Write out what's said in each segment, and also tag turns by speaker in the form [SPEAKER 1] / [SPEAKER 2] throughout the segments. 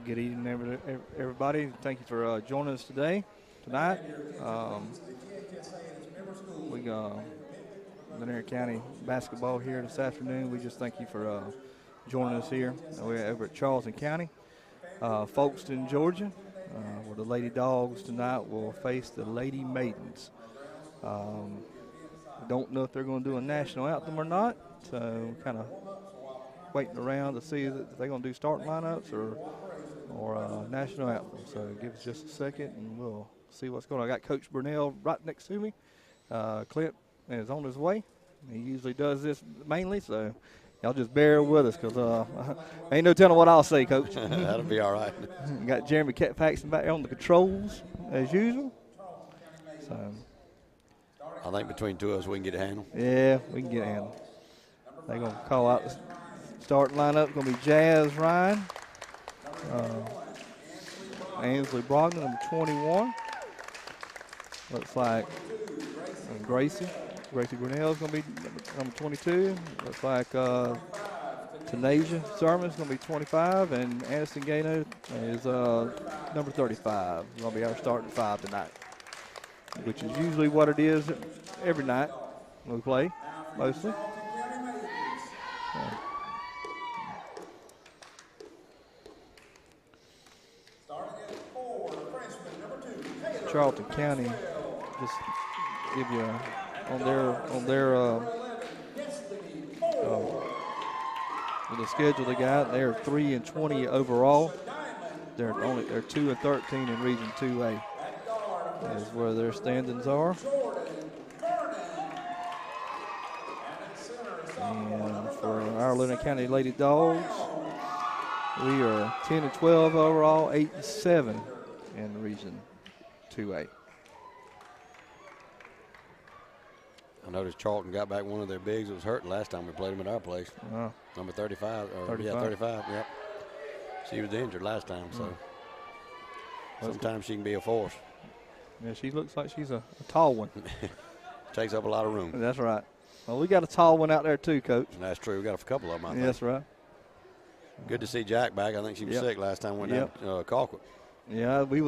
[SPEAKER 1] Good evening, everybody. Thank you for joining us tonight. We got Lanier County basketball here this afternoon. We just thank you for joining us here. We're over at Charlton County, Folkston, Georgia, where the Lady Dawgs tonight will face the Lady Maidens. Don't know if they're going to do a national anthem or not, so kind of waiting around to see if they're going to do starting lineups or national anthem. So give us just a second and we'll see what's going on. I got Coach Burnell right next to me. Clint is on his way. He usually does this mainly, so y'all just bear with us because ain't no telling what I'll say, Coach.
[SPEAKER 2] That'll be all right.
[SPEAKER 1] Got Jeremy Paxton back there on the controls as usual. So
[SPEAKER 2] I think between two of us we can get a handle.
[SPEAKER 1] yeah, we can get a handle. They're going to call out the starting lineup. Going to be Jazz Ryan, Ainsley Brogdon, number 21. Looks like Gracie Grinnell is going to be number 22. Looks like Tanasia Sermon is going to be 25, and Anderson Gano is number 35. Going to be our starting five tonight, which is usually what it is every night we play, mostly. Charlton County, just give you on the schedule they got. They're 3-20 overall. They're 2-13 in Region 2A. Is where their standings are. And for our Lanier County Lady Dogs, we are 10-12 overall, 8-7 in Region 2A.
[SPEAKER 2] I noticed Charlton got back one of their bigs that was hurt last time we played them at our place. Number 35. 35, yep. She was injured last time, so sometimes she can be a force.
[SPEAKER 1] Yeah, she looks like she's a tall one.
[SPEAKER 2] Takes up a lot of room.
[SPEAKER 1] That's right. Well, we got a tall one out there too, Coach.
[SPEAKER 2] That's true. We got a couple of them, I think.
[SPEAKER 1] That's right.
[SPEAKER 2] Good to see Jack back. I think she was sick last time we went down to Colquitt.
[SPEAKER 1] Yeah, we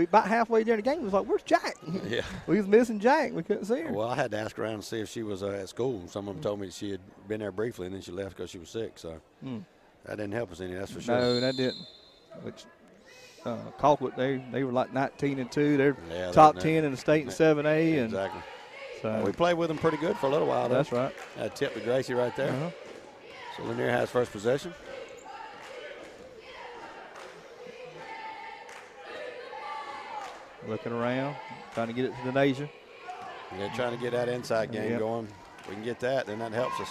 [SPEAKER 1] about halfway during the game, it was like, where's Jack?
[SPEAKER 2] Yeah.
[SPEAKER 1] We was missing Jack. We couldn't see her.
[SPEAKER 2] Well, I had to ask around and see if she was at school. Some of them told me she had been there briefly, and then she left because she was sick. So that didn't help us any, that's for sure.
[SPEAKER 1] No, that didn't. Which Colquitt, they were like 19-2. They're top 10 in the state in 7A.
[SPEAKER 2] Exactly.
[SPEAKER 1] So
[SPEAKER 2] we played with them pretty good for a little while, though.
[SPEAKER 1] That's right.
[SPEAKER 2] That tip to Gracie right there. So Lanier has first possession.
[SPEAKER 1] Looking around, trying to get it to Denasia.
[SPEAKER 2] They're trying to get that inside game going. If we can get that, then that helps us.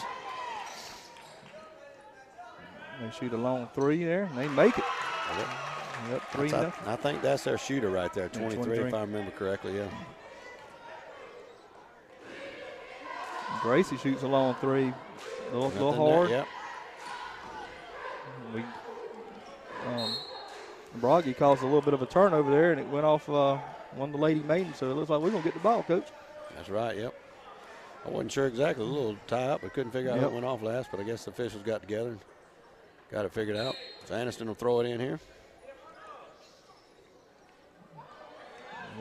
[SPEAKER 1] They shoot a long three there, and they make it. Yep, 3-0.
[SPEAKER 2] I think that's their shooter right there, 23, if I remember correctly, yeah.
[SPEAKER 1] Gracie shoots a long three, a little hard.
[SPEAKER 2] Yep.
[SPEAKER 1] Broggy caused a little bit of a turnover there, and it went off one of the Lady Maidens, so it looks like we're going to get the ball, Coach.
[SPEAKER 2] That's right, yep. I wasn't sure exactly. A little tie-up. I couldn't figure out how it went off last, but I guess the officials got together and got it figured out. So Aniston will throw it in here.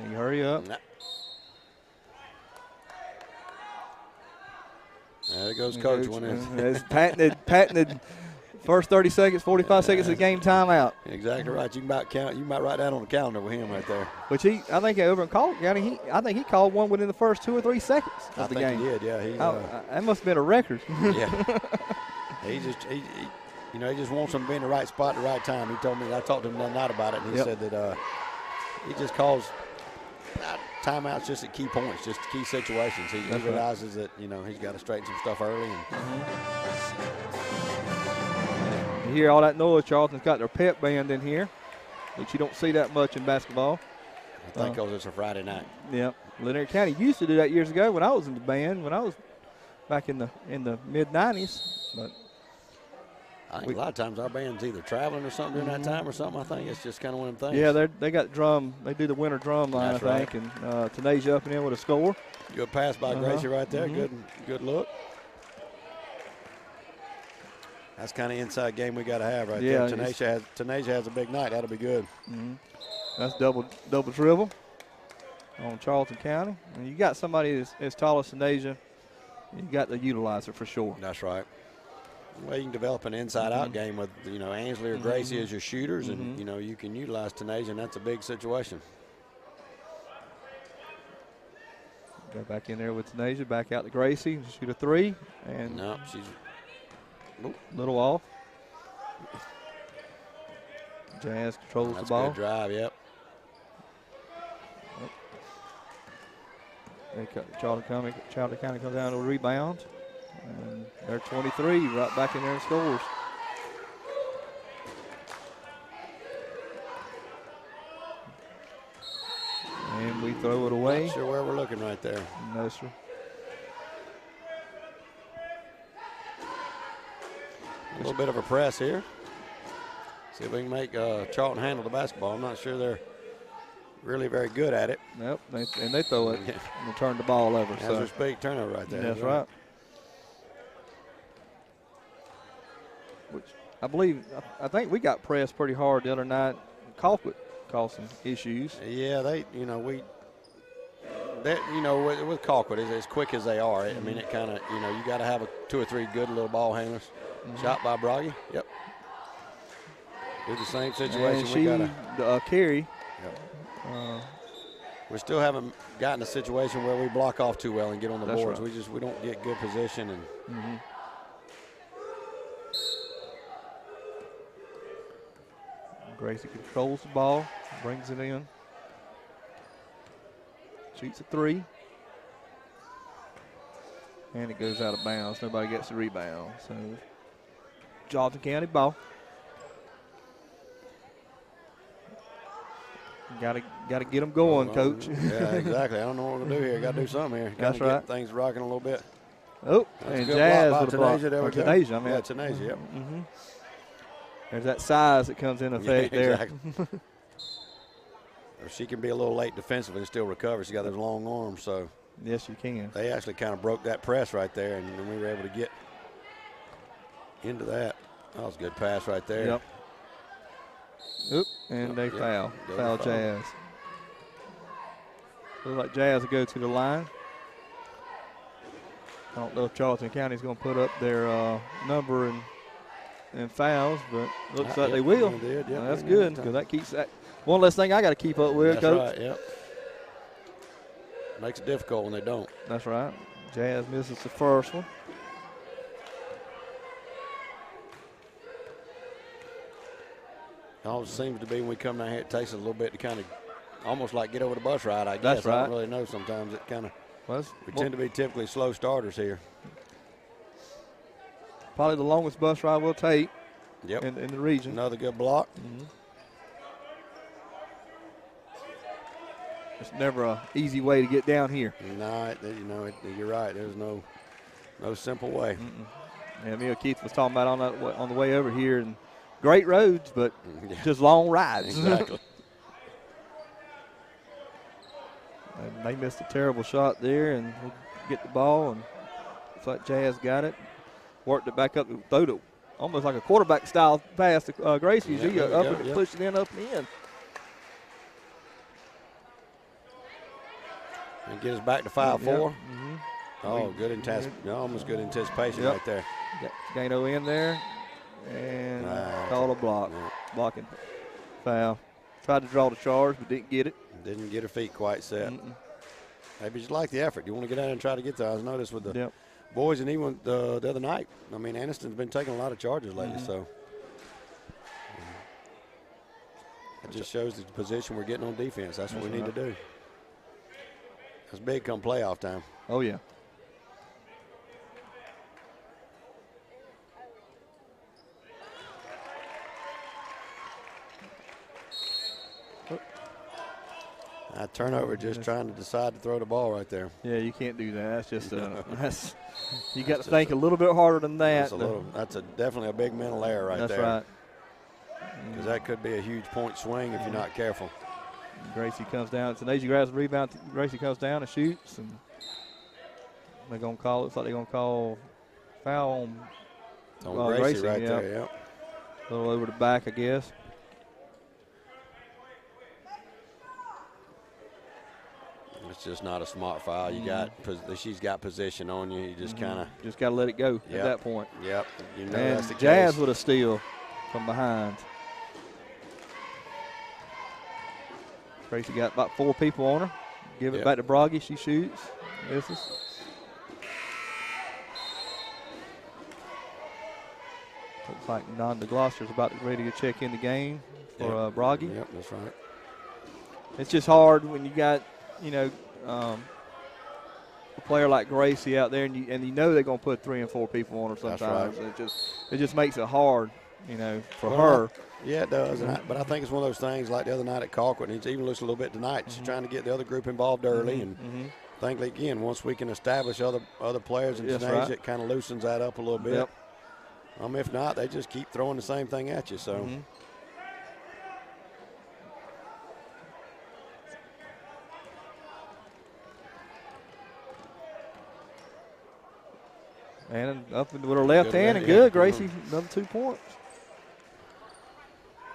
[SPEAKER 1] You hurry up.
[SPEAKER 2] There goes Coach.
[SPEAKER 1] It's patented first 30 seconds, 45 seconds of game timeout.
[SPEAKER 2] Exactly right. You can about count. You might write that on the calendar with him right there.
[SPEAKER 1] Which I think over in Colquitt County, I think he called one within the first 2 or 3 seconds of the game.
[SPEAKER 2] He did. Yeah,
[SPEAKER 1] that must have been a record.
[SPEAKER 2] Yeah. he just wants him to be in the right spot at the right time. He told me. I talked to him the other night about it, and he said that he just calls timeouts just at key points, just key situations. He realizes that he's got to straighten some stuff early.
[SPEAKER 1] You hear all that noise. Charlton's got their pep band in here, which you don't see that much in basketball.
[SPEAKER 2] I think because it's a Friday night.
[SPEAKER 1] Yep. Lanier County used to do that years ago when I was in the band, when I was back in the mid-90s. But
[SPEAKER 2] I think a lot of times our band's either traveling or something during that time or something. I think it's just kind of one of them things.
[SPEAKER 1] Yeah, they got drum. They do the winter drum line,
[SPEAKER 2] That's
[SPEAKER 1] I think, and Tanasia up and in with a score.
[SPEAKER 2] Good pass by Gracie right there. Good look. That's kind of inside game we got to have right
[SPEAKER 1] Yeah,
[SPEAKER 2] there. Tanasia has a big night. That'll be good.
[SPEAKER 1] Mm-hmm. That's double dribble on Charlton County. And you got somebody as tall as Tanasia, you got to utilize her for sure.
[SPEAKER 2] That's right. Well, you can develop an inside-out game with, Ansley or Gracie as your shooters, and, you can utilize Tanasia, and that's a big situation.
[SPEAKER 1] Go back in there with Tanasia, back out to Gracie, shoot a three, and
[SPEAKER 2] no, she's
[SPEAKER 1] a little off. Jazz controls the ball.
[SPEAKER 2] That's a good drive, yep.
[SPEAKER 1] Charlton County comes down to a rebound. And they're 23, right back in there and scores. And we throw it away.
[SPEAKER 2] Not sure where we're looking right there.
[SPEAKER 1] No, sir.
[SPEAKER 2] A little bit of a press here. See if we can make Charlton handle the basketball. I'm not sure they're really very good at it.
[SPEAKER 1] Yep, and they throw it and turn the ball over.
[SPEAKER 2] That's a big turnover right there.
[SPEAKER 1] That's right. Which I think we got pressed pretty hard the other night. Colquitt caused some issues.
[SPEAKER 2] Yeah, with Colquitt, as quick as they are, I mean, it kind of, you got to have 2 or 3 good little ball handlers. Shot by Broggy. Yep. Do the same situation.
[SPEAKER 1] And Carrie.
[SPEAKER 2] Yep. We still haven't gotten a situation where we block off too well and get on the boards.
[SPEAKER 1] Right.
[SPEAKER 2] We don't get good position and.
[SPEAKER 1] Gracie controls the ball, brings it in, shoots a three, and it goes out of bounds. Nobody gets the rebound. So, Charlton County ball. Got to get them going, Coach.
[SPEAKER 2] Yeah, exactly. I don't know what we're going to do here. Got to do something here.
[SPEAKER 1] That's right.
[SPEAKER 2] Get things rocking a little bit.
[SPEAKER 1] Oh,
[SPEAKER 2] That's
[SPEAKER 1] and Jazz with a block.
[SPEAKER 2] Tanasia, there we go.
[SPEAKER 1] Tanasia, I mean.
[SPEAKER 2] Yeah, Tanasia, yep.
[SPEAKER 1] There's that size that comes in effect there.
[SPEAKER 2] Exactly. She can be a little late defensively and still recover. She's got those long arms, so.
[SPEAKER 1] Yes, you can.
[SPEAKER 2] They actually kind of broke that press right there, and then we were able to get into that. That was a good pass right there.
[SPEAKER 1] Yep. Oop, and they foul. Foul Jazz. Looks like Jazz will go to the line. I don't know if Charlton County is going to put up their number and fouls, but looks like they will.
[SPEAKER 2] They did, yep.
[SPEAKER 1] That's good because that keeps that one less thing I got to keep up with,
[SPEAKER 2] That's
[SPEAKER 1] Coach.
[SPEAKER 2] right, yep. Makes it difficult when they don't.
[SPEAKER 1] That's right. Jazz misses the first one.
[SPEAKER 2] Always seems to be when we come down here, it takes a little bit to kind of almost like get over the bus ride, I guess.
[SPEAKER 1] That's right.
[SPEAKER 2] I don't really know sometimes. It kind of, we tend to be typically slow starters here.
[SPEAKER 1] Probably the longest bus ride we'll take
[SPEAKER 2] in
[SPEAKER 1] the region.
[SPEAKER 2] Another good block.
[SPEAKER 1] It's never an easy way to get down here.
[SPEAKER 2] No, you're right. There's no simple way.
[SPEAKER 1] Yeah, me and Keith was talking about on the way over here, and great roads, but just long rides.
[SPEAKER 2] Exactly.
[SPEAKER 1] And they missed a terrible shot there, and we'll get the ball, and looks like Jazz got it. Worked it back up, throwed it almost like a quarterback style pass to Gracie. Pushed it in, up and in.
[SPEAKER 2] And get us back to 5-4. Oh, almost good anticipation right there.
[SPEAKER 1] Got Gano in there, and called a block. Blocking foul. Tried to draw the charge, but didn't get it.
[SPEAKER 2] Didn't get her feet quite set. Maybe just like the effort. You want to get out and try to get there. I was noticed with the boys, and even the other night. I mean, Aniston's been taking a lot of charges lately, so it just shows the position we're getting on defense. That's what we need to do. It's big come playoff time.
[SPEAKER 1] Oh, yeah.
[SPEAKER 2] That turnover, just trying to decide to throw the ball right there.
[SPEAKER 1] Yeah, you can't do that. That's just you got to think a little bit harder than that.
[SPEAKER 2] That's definitely a big mental error right there.
[SPEAKER 1] That's right.
[SPEAKER 2] Because that could be a huge point swing if you're not careful.
[SPEAKER 1] Gracie comes down. Tanasia grabs the rebound. Gracie comes down and shoots, and they're going to call. Looks like they're going to call foul on
[SPEAKER 2] On Gracie right
[SPEAKER 1] yeah.
[SPEAKER 2] there, yep.
[SPEAKER 1] A little over the back, I guess.
[SPEAKER 2] It's just not a smart foul. You got she's got position on you. You just kind of
[SPEAKER 1] just got to let it go at that point.
[SPEAKER 2] Yep. You know
[SPEAKER 1] and
[SPEAKER 2] that's the
[SPEAKER 1] Jazz
[SPEAKER 2] case.
[SPEAKER 1] with a steal from behind. Gracie got about 4 people on her. Give it back to Broggy. She shoots. Misses. Looks like Nanda Gloucester's about ready to check in the game for Broggy.
[SPEAKER 2] Yep, that's right.
[SPEAKER 1] It's just hard when you got, a player like Gracie out there, and you know they're going to put 3 and 4 people on her sometimes.
[SPEAKER 2] That's right.
[SPEAKER 1] It just makes it hard, for her.
[SPEAKER 2] Yeah, it does. But I think it's one of those things like the other night at Colquitt, and it even looks a little bit tonight. She's trying to get the other group involved early, and I think, again, once we can establish other players in stage, it kind of loosens that up a little bit.
[SPEAKER 1] Yep.
[SPEAKER 2] If not, they just keep throwing the same thing at you. So.
[SPEAKER 1] And up with her left hand, and good. Gracie, another 2 points.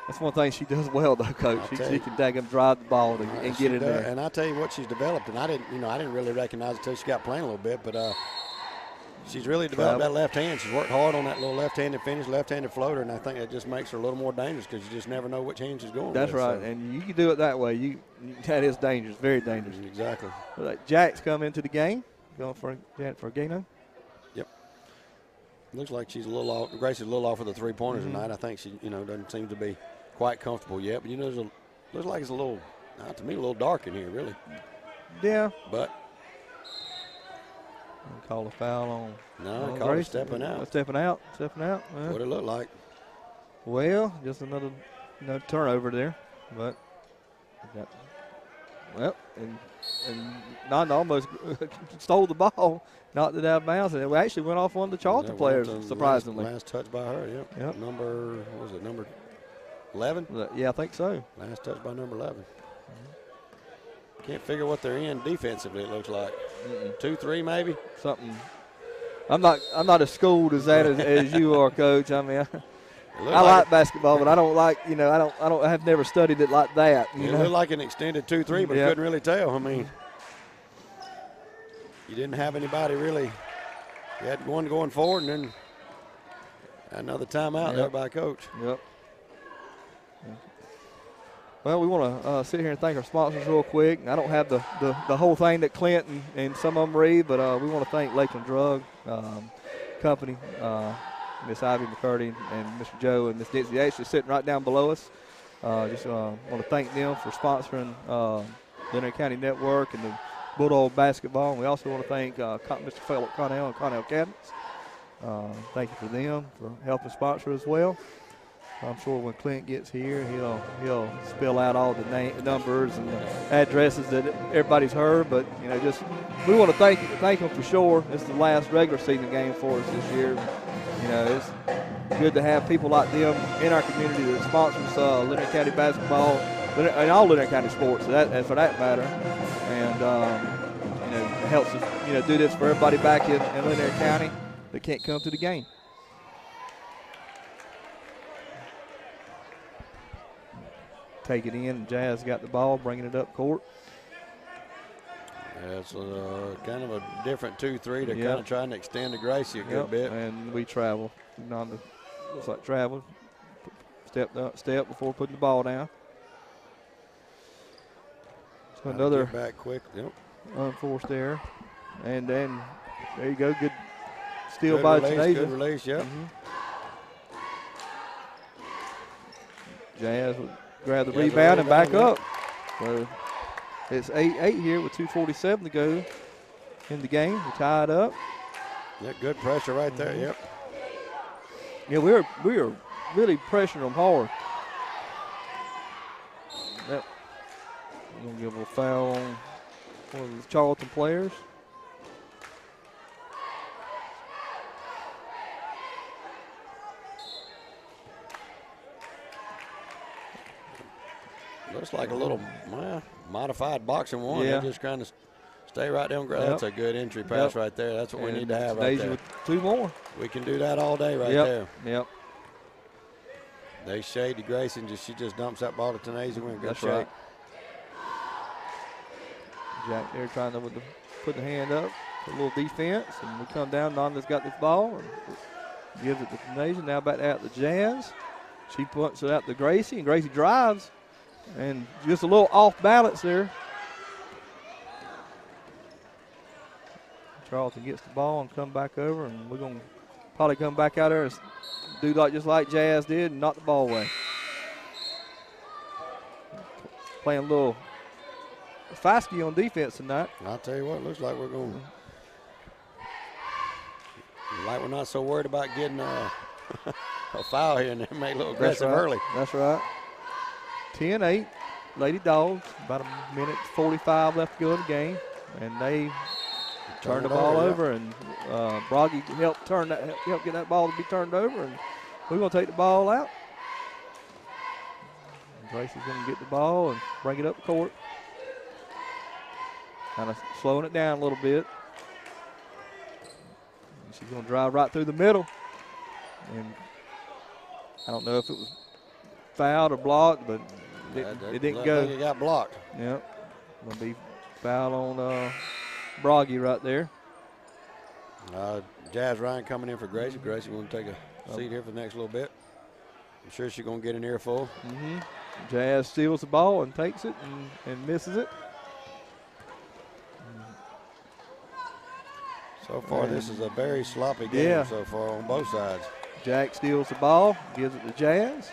[SPEAKER 1] That's one thing she does well, though, Coach. She can drive the ball and get it there.
[SPEAKER 2] And I tell you what, she's developed, and I didn't really recognize it until she got playing a little bit, but she's really developed that left hand. She's worked hard on that little left-handed finish, left-handed floater, and I think it just makes her a little more dangerous because you just never know which hand she's going with.
[SPEAKER 1] That's right, and you can do it that way. That is dangerous, very dangerous.
[SPEAKER 2] Exactly.
[SPEAKER 1] Jack's come into the game, going for Janet Fergano.
[SPEAKER 2] Looks like she's a little off. Gracie's a little off with the 3-pointers tonight. I think she, doesn't seem to be quite comfortable yet. But looks like it's a little, to me, a little dark in here, really.
[SPEAKER 1] Yeah.
[SPEAKER 2] But
[SPEAKER 1] call a foul on.
[SPEAKER 2] No, call it stepping out.
[SPEAKER 1] Stepping out.
[SPEAKER 2] What it looked like.
[SPEAKER 1] Well, just another turnover there, but and Nanda almost stole the ball. Knocked it out of bounds, and it actually went off one of the Charlton players, surprisingly.
[SPEAKER 2] Last touch by her, yep. Number 11?
[SPEAKER 1] Yeah, I think so.
[SPEAKER 2] Last touch by number 11. Can't figure what they're in defensively, it looks like. 2-3 maybe?
[SPEAKER 1] Something. I'm not as schooled as that as you are, Coach. I mean, I like basketball, but I don't like, I've never studied it like that.
[SPEAKER 2] It looked like an extended 2-3, but couldn't really tell. I mean, you didn't have anybody really. You had one going forward and then another timeout there by Coach.
[SPEAKER 1] Yep. Well, we want to sit here and thank our sponsors real quick. I don't have the whole thing that Clint and some of them read, but we want to thank Lakeland Drug Company, Miss Ivy McCurdy and Mr. Joe and Miss Dixie actually sitting right down below us. Just want to thank them for sponsoring Lanier County Network and the Bulldog basketball. And we also want to thank Mr. Philip Connell and Connell Cabinets. Thank you for them for helping sponsor as well. I'm sure when Clint gets here, he'll spell out all the numbers and the addresses that everybody's heard. But just we want to thank them for sure. It's the last regular season game for us this year. It's good to have people like them in our community that sponsors Lanier County basketball and all Lanier County sports, and for that matter. And it helps us do this for everybody back in Lanier County that can't come to the game. Take it in. Jazz got the ball, bringing it up court.
[SPEAKER 2] Yeah, it's kind of a different 2-3. They're kind of trying to extend to Gracie a good bit.
[SPEAKER 1] And we travel. Looks like travel. Step before putting the ball down. So another
[SPEAKER 2] back quick. Yep.
[SPEAKER 1] Unforced error. And then there you go. Good steal by Janasia.
[SPEAKER 2] Good release, yep.
[SPEAKER 1] Jazz would grab the rebound and back up. So it's 8-8 here with 2:47 to go in the game. We're tied up.
[SPEAKER 2] Yeah, good pressure right there. Yep.
[SPEAKER 1] Yeah, we were really pressuring them hard. We're going to give a foul on one of the Charlton players.
[SPEAKER 2] Looks like a little modified boxing one. They just kind of stay right down. That's a good entry pass right there. That's what we need to have right there.
[SPEAKER 1] 2 more.
[SPEAKER 2] We can do that all day right there.
[SPEAKER 1] Yep.
[SPEAKER 2] They shade to Gracie, and she just dumps that ball to Tanasia. We're in good
[SPEAKER 1] That's
[SPEAKER 2] shape.
[SPEAKER 1] right. Jack there trying to put the hand up, a little defense, and we come down. Nanda's got this ball and gives it to Tanasia. Now back out to Jazz. She puts it out to Gracie, and Gracie drives, and just a little off balance there. Charlton gets the ball and come back over, and we're going to probably come back out there and do just like Jazz did and knock the ball away. Playing a little feisty on defense tonight.
[SPEAKER 2] I'll tell you what, it looks like we're going like we're not so worried about getting a foul here and there, make a little aggressive early.
[SPEAKER 1] That's right. 10-8, Lady Dawgs. About a minute 45 left to go in the game, and they turned the ball over, and Broggy helped get that ball to be turned over, and we're going to take the ball out. And Gracie's going to get the ball and bring it up the court. Kind of slowing it down a little bit. And she's going to drive right through the middle. And I don't know if it was fouled or blocked, but it didn't go.
[SPEAKER 2] I think it got blocked.
[SPEAKER 1] Yep. Going to be foul on Broggy right there.
[SPEAKER 2] Jazz Ryan coming in for Gracie. Gracie going to take a seat here for the next little bit. I'm sure she's going to get an earful.
[SPEAKER 1] Jazz steals the ball and takes it and misses it.
[SPEAKER 2] So far, this is a very sloppy game so far on both sides.
[SPEAKER 1] Jack steals the ball, gives it to Jazz.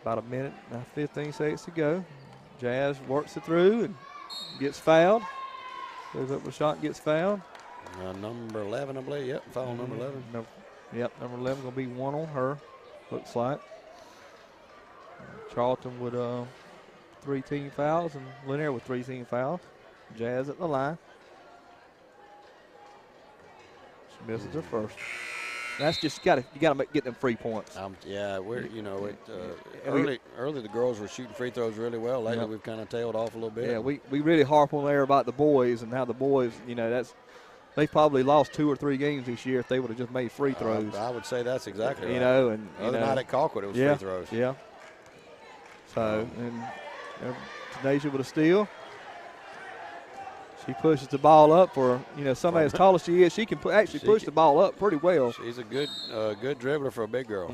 [SPEAKER 1] About a minute and 15 seconds to go. Jazz works it through and gets fouled. Goes up with a shot and gets fouled.
[SPEAKER 2] Number 11, I believe. Yep, foul number 11.
[SPEAKER 1] Number 11 going to be one on her, looks like. Charlton with 3 team fouls and Lanier with 3 team fouls. Jazz at the line. She misses her first. That's just you got to get them free points.
[SPEAKER 2] Early the girls were shooting free throws really well. Lately we've kind of tailed off a little bit.
[SPEAKER 1] Yeah, we really harp on there about the boys and how the boys, they probably lost 2 or 3 games this year if they would have just made free throws.
[SPEAKER 2] I would say that's exactly right.
[SPEAKER 1] And
[SPEAKER 2] other night at Colquitt, it was free throws.
[SPEAKER 1] Yeah. So and Tanasia with a steal. She pushes the ball up for somebody as tall as she is. She can actually push the ball up pretty well.
[SPEAKER 2] She's a good dribbler for a big girl.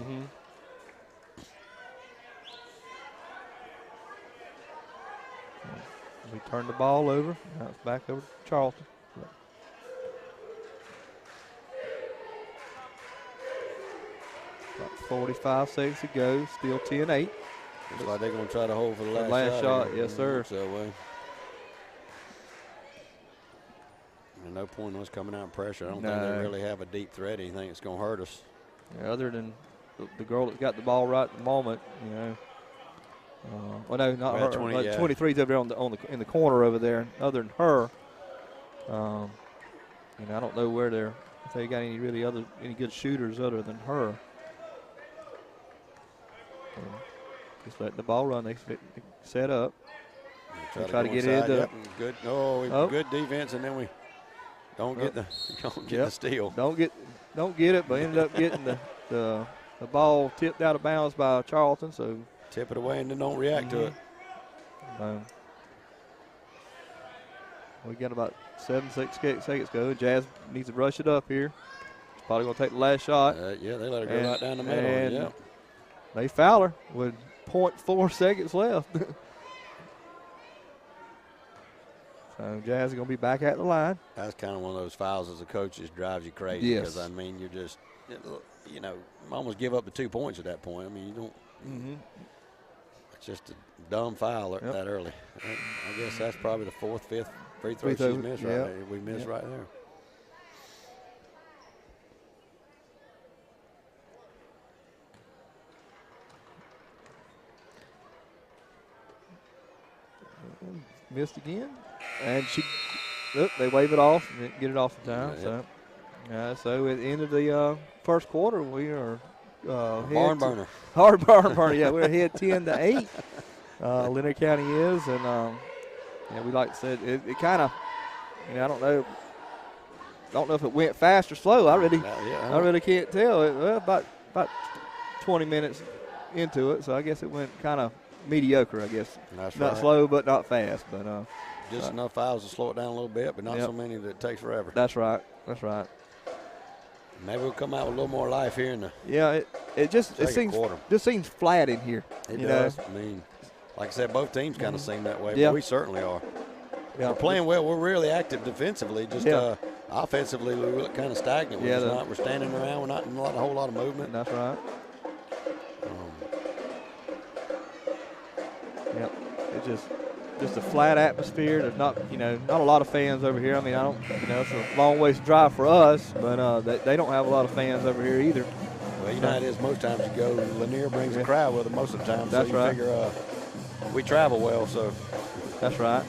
[SPEAKER 1] We turn the ball over. Now it's back over to Charlton. About 45 seconds to go. Still 10-8.
[SPEAKER 2] Looks like they're going to try to hold for the
[SPEAKER 1] last shot. Yes, sir.
[SPEAKER 2] No point in us coming out in pressure. I don't think they really have a deep threat. Anything that's going to hurt us.
[SPEAKER 1] Yeah, other than the girl that's got the ball right at the moment, well, no, not her. 23's over there in the corner over there. Other than her, I don't know if they got any good shooters other than her. Just let the ball run. They set up. Try to get into
[SPEAKER 2] good. Good defense, and then we don't get the steal. Don't get
[SPEAKER 1] it, but ended up getting the ball tipped out of bounds by Charlton. So
[SPEAKER 2] tip it away and then don't react to it.
[SPEAKER 1] We got about 6 seconds to go. Jazz needs to rush it up here. She's probably going to take the last shot.
[SPEAKER 2] They let her go right down the middle.
[SPEAKER 1] And they foul her with 0.4 seconds left. So Jazz is going to be back at the line.
[SPEAKER 2] That's kind of one of those fouls as a coach just drives you crazy.
[SPEAKER 1] Yes.
[SPEAKER 2] Because, you're just, almost give up the 2 points at that point. You don't. It's just a dumb foul that early. I guess that's probably the 4th, 5th free throw she's missed right there. We missed right there.
[SPEAKER 1] Missed again. And they wave it off and get it off the time. So at the end of the first quarter, we are
[SPEAKER 2] barn burner.
[SPEAKER 1] Hard barn burner. Yeah, we're ahead 10-8. Lanier County is, and we like to say it kind of. I don't know. don't know if it went fast or slow. I really can't tell. About 20 minutes into it, so I guess it went kind of mediocre. I guess not slow, but not fast. But
[SPEAKER 2] just enough fouls to slow it down a little bit, but not so many that it takes forever.
[SPEAKER 1] That's right. That's right.
[SPEAKER 2] Maybe we'll come out with a little more life here in the
[SPEAKER 1] it seems flat in here.
[SPEAKER 2] It does. I mean, like I said, both teams kind of seem that way,
[SPEAKER 1] Yeah.
[SPEAKER 2] but we certainly are.
[SPEAKER 1] Yeah.
[SPEAKER 2] We're playing well. We're really active defensively. Just offensively, we look kind of stagnant. We're standing around. We're not in a whole lot of movement.
[SPEAKER 1] That's right. Yep. It's just a flat atmosphere. There's not a lot of fans over here. I mean, it's a long ways to drive for us, but they don't have a lot of fans over here either.
[SPEAKER 2] Well, you know how it is most times you go. Lanier brings a crowd with them most of the time.
[SPEAKER 1] That's
[SPEAKER 2] so you
[SPEAKER 1] right.
[SPEAKER 2] figure we travel well, so.
[SPEAKER 1] That's right.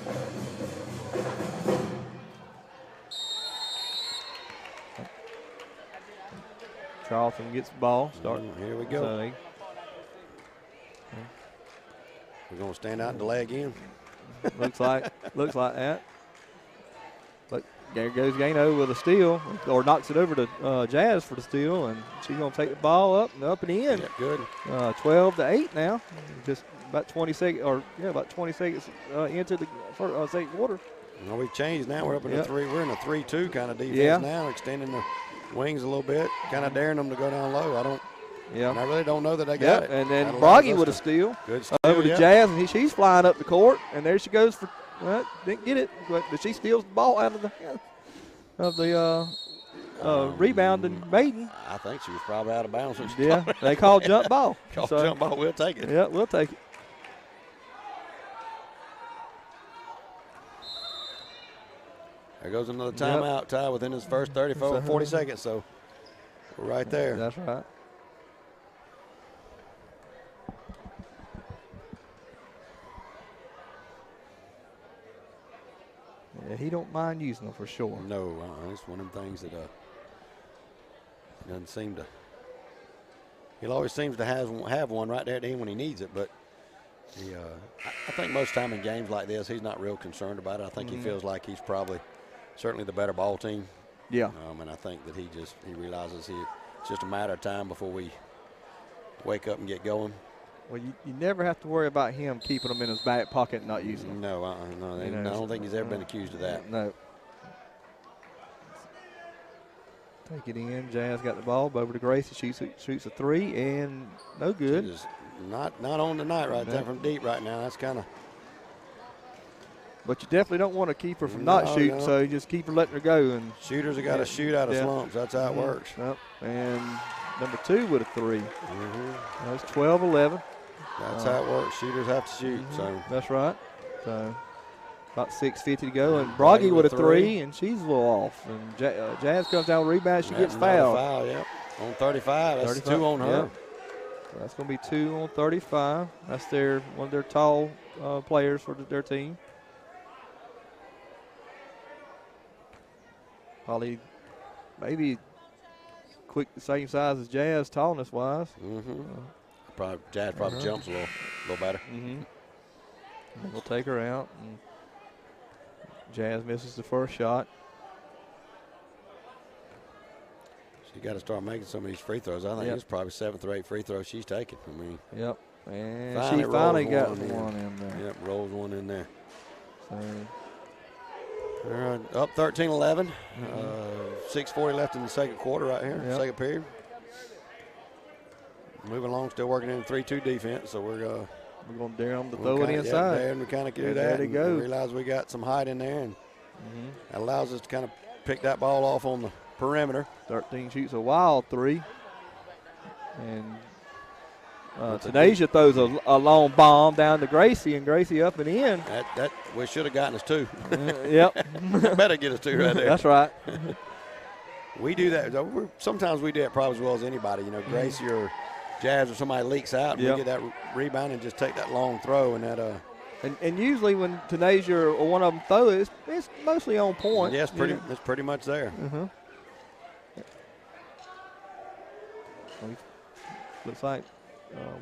[SPEAKER 1] Charlton gets the ball.
[SPEAKER 2] Here we go.
[SPEAKER 1] So
[SPEAKER 2] we're going to stand out and delay again.
[SPEAKER 1] looks like that. But there goes Gano with a steal, or knocks it over to Jazz for the steal, and she's going to take the ball up and in.
[SPEAKER 2] Yeah, good.
[SPEAKER 1] 12-8 now. Just about 20 seconds, into the second quarter.
[SPEAKER 2] Well, we've changed now. We're up in a 3. We're in a 3-2 kind of defense now, extending the wings a little bit, kind of daring them to go down low. I really don't know that they got it.
[SPEAKER 1] And then Broggy with a steal.
[SPEAKER 2] Good steal,
[SPEAKER 1] over to Jazz, and she's flying up the court, and there she goes for didn't get it, but she steals the ball out of the rebounding Maiden.
[SPEAKER 2] I think she was probably out of bounds.
[SPEAKER 1] They called jump ball.
[SPEAKER 2] Jump ball. We'll take it.
[SPEAKER 1] Yeah, we'll take it.
[SPEAKER 2] There goes another timeout. Ty within his first 40 seconds, so we're right there.
[SPEAKER 1] That's right. Yeah, he don't mind using them for sure.
[SPEAKER 2] No, it's one of them things that doesn't seem to. He always seems to have one right there at the end when he needs it, but I think most time in games like this, he's not real concerned about it. I think he feels like he's probably certainly the better ball team.
[SPEAKER 1] Yeah.
[SPEAKER 2] And I think that he realizes it's just a matter of time before we wake up and get going.
[SPEAKER 1] Well, you never have to worry about him keeping them in his back pocket and not using them.
[SPEAKER 2] No, I don't think he's ever been accused of that.
[SPEAKER 1] No. Take it in. Jazz got the ball over to Gracie. She shoots a 3 and no good.
[SPEAKER 2] She's not on tonight right there from deep right now. That's kind of.
[SPEAKER 1] But you definitely don't want to keep her from not shooting, so you just keep her letting her go. And
[SPEAKER 2] shooters have got to shoot out of slumps. That's how it works.
[SPEAKER 1] Yep. And number 2 with a 3. That's 12-11.
[SPEAKER 2] That's how it works. Shooters have to shoot. So
[SPEAKER 1] that's right. So about 6:50 to go, and Broggy with a 3, and she's a little off. And Jazz comes down with a rebound. She gets fouled.
[SPEAKER 2] Foul, yep. On 35. That's 2 on her.
[SPEAKER 1] Yep. So that's going to be 2 on 35. That's one of their tall players for their team. Probably, maybe quick, the same size as Jazz, tallness wise.
[SPEAKER 2] Jazz probably jumps a little better.
[SPEAKER 1] We'll take her out. And Jazz misses the first shot.
[SPEAKER 2] She got to start making some of these free throws. I think it's probably 7th or 8th free throws she's taking. I mean,
[SPEAKER 1] yep. And she finally got one in there.
[SPEAKER 2] Yep, rolls one in there.
[SPEAKER 1] So.
[SPEAKER 2] Up 13-11. 6:40 left in the second quarter right here, second period. Moving along, still working in the 3-2 defense, so we're
[SPEAKER 1] going to dare them to throw it inside.
[SPEAKER 2] Dare them to kind of do that.
[SPEAKER 1] There they go.
[SPEAKER 2] Realize we got some height in there, and that allows us to kind of pick that ball off on the perimeter.
[SPEAKER 1] 13 shoots a wild 3. And Tanasia throws a long bomb down to Gracie, and Gracie up and in.
[SPEAKER 2] That we should have gotten us 2.
[SPEAKER 1] Yep.
[SPEAKER 2] Better get us 2 right there.
[SPEAKER 1] That's right.
[SPEAKER 2] We do that. Sometimes we do it probably as well as anybody. Gracie or Jazz or somebody leaks out, and we get that rebound and just take that long throw. And
[SPEAKER 1] usually when Tanasia or one of them throw it, it's mostly on point.
[SPEAKER 2] Yeah, it's pretty much there.
[SPEAKER 1] Looks like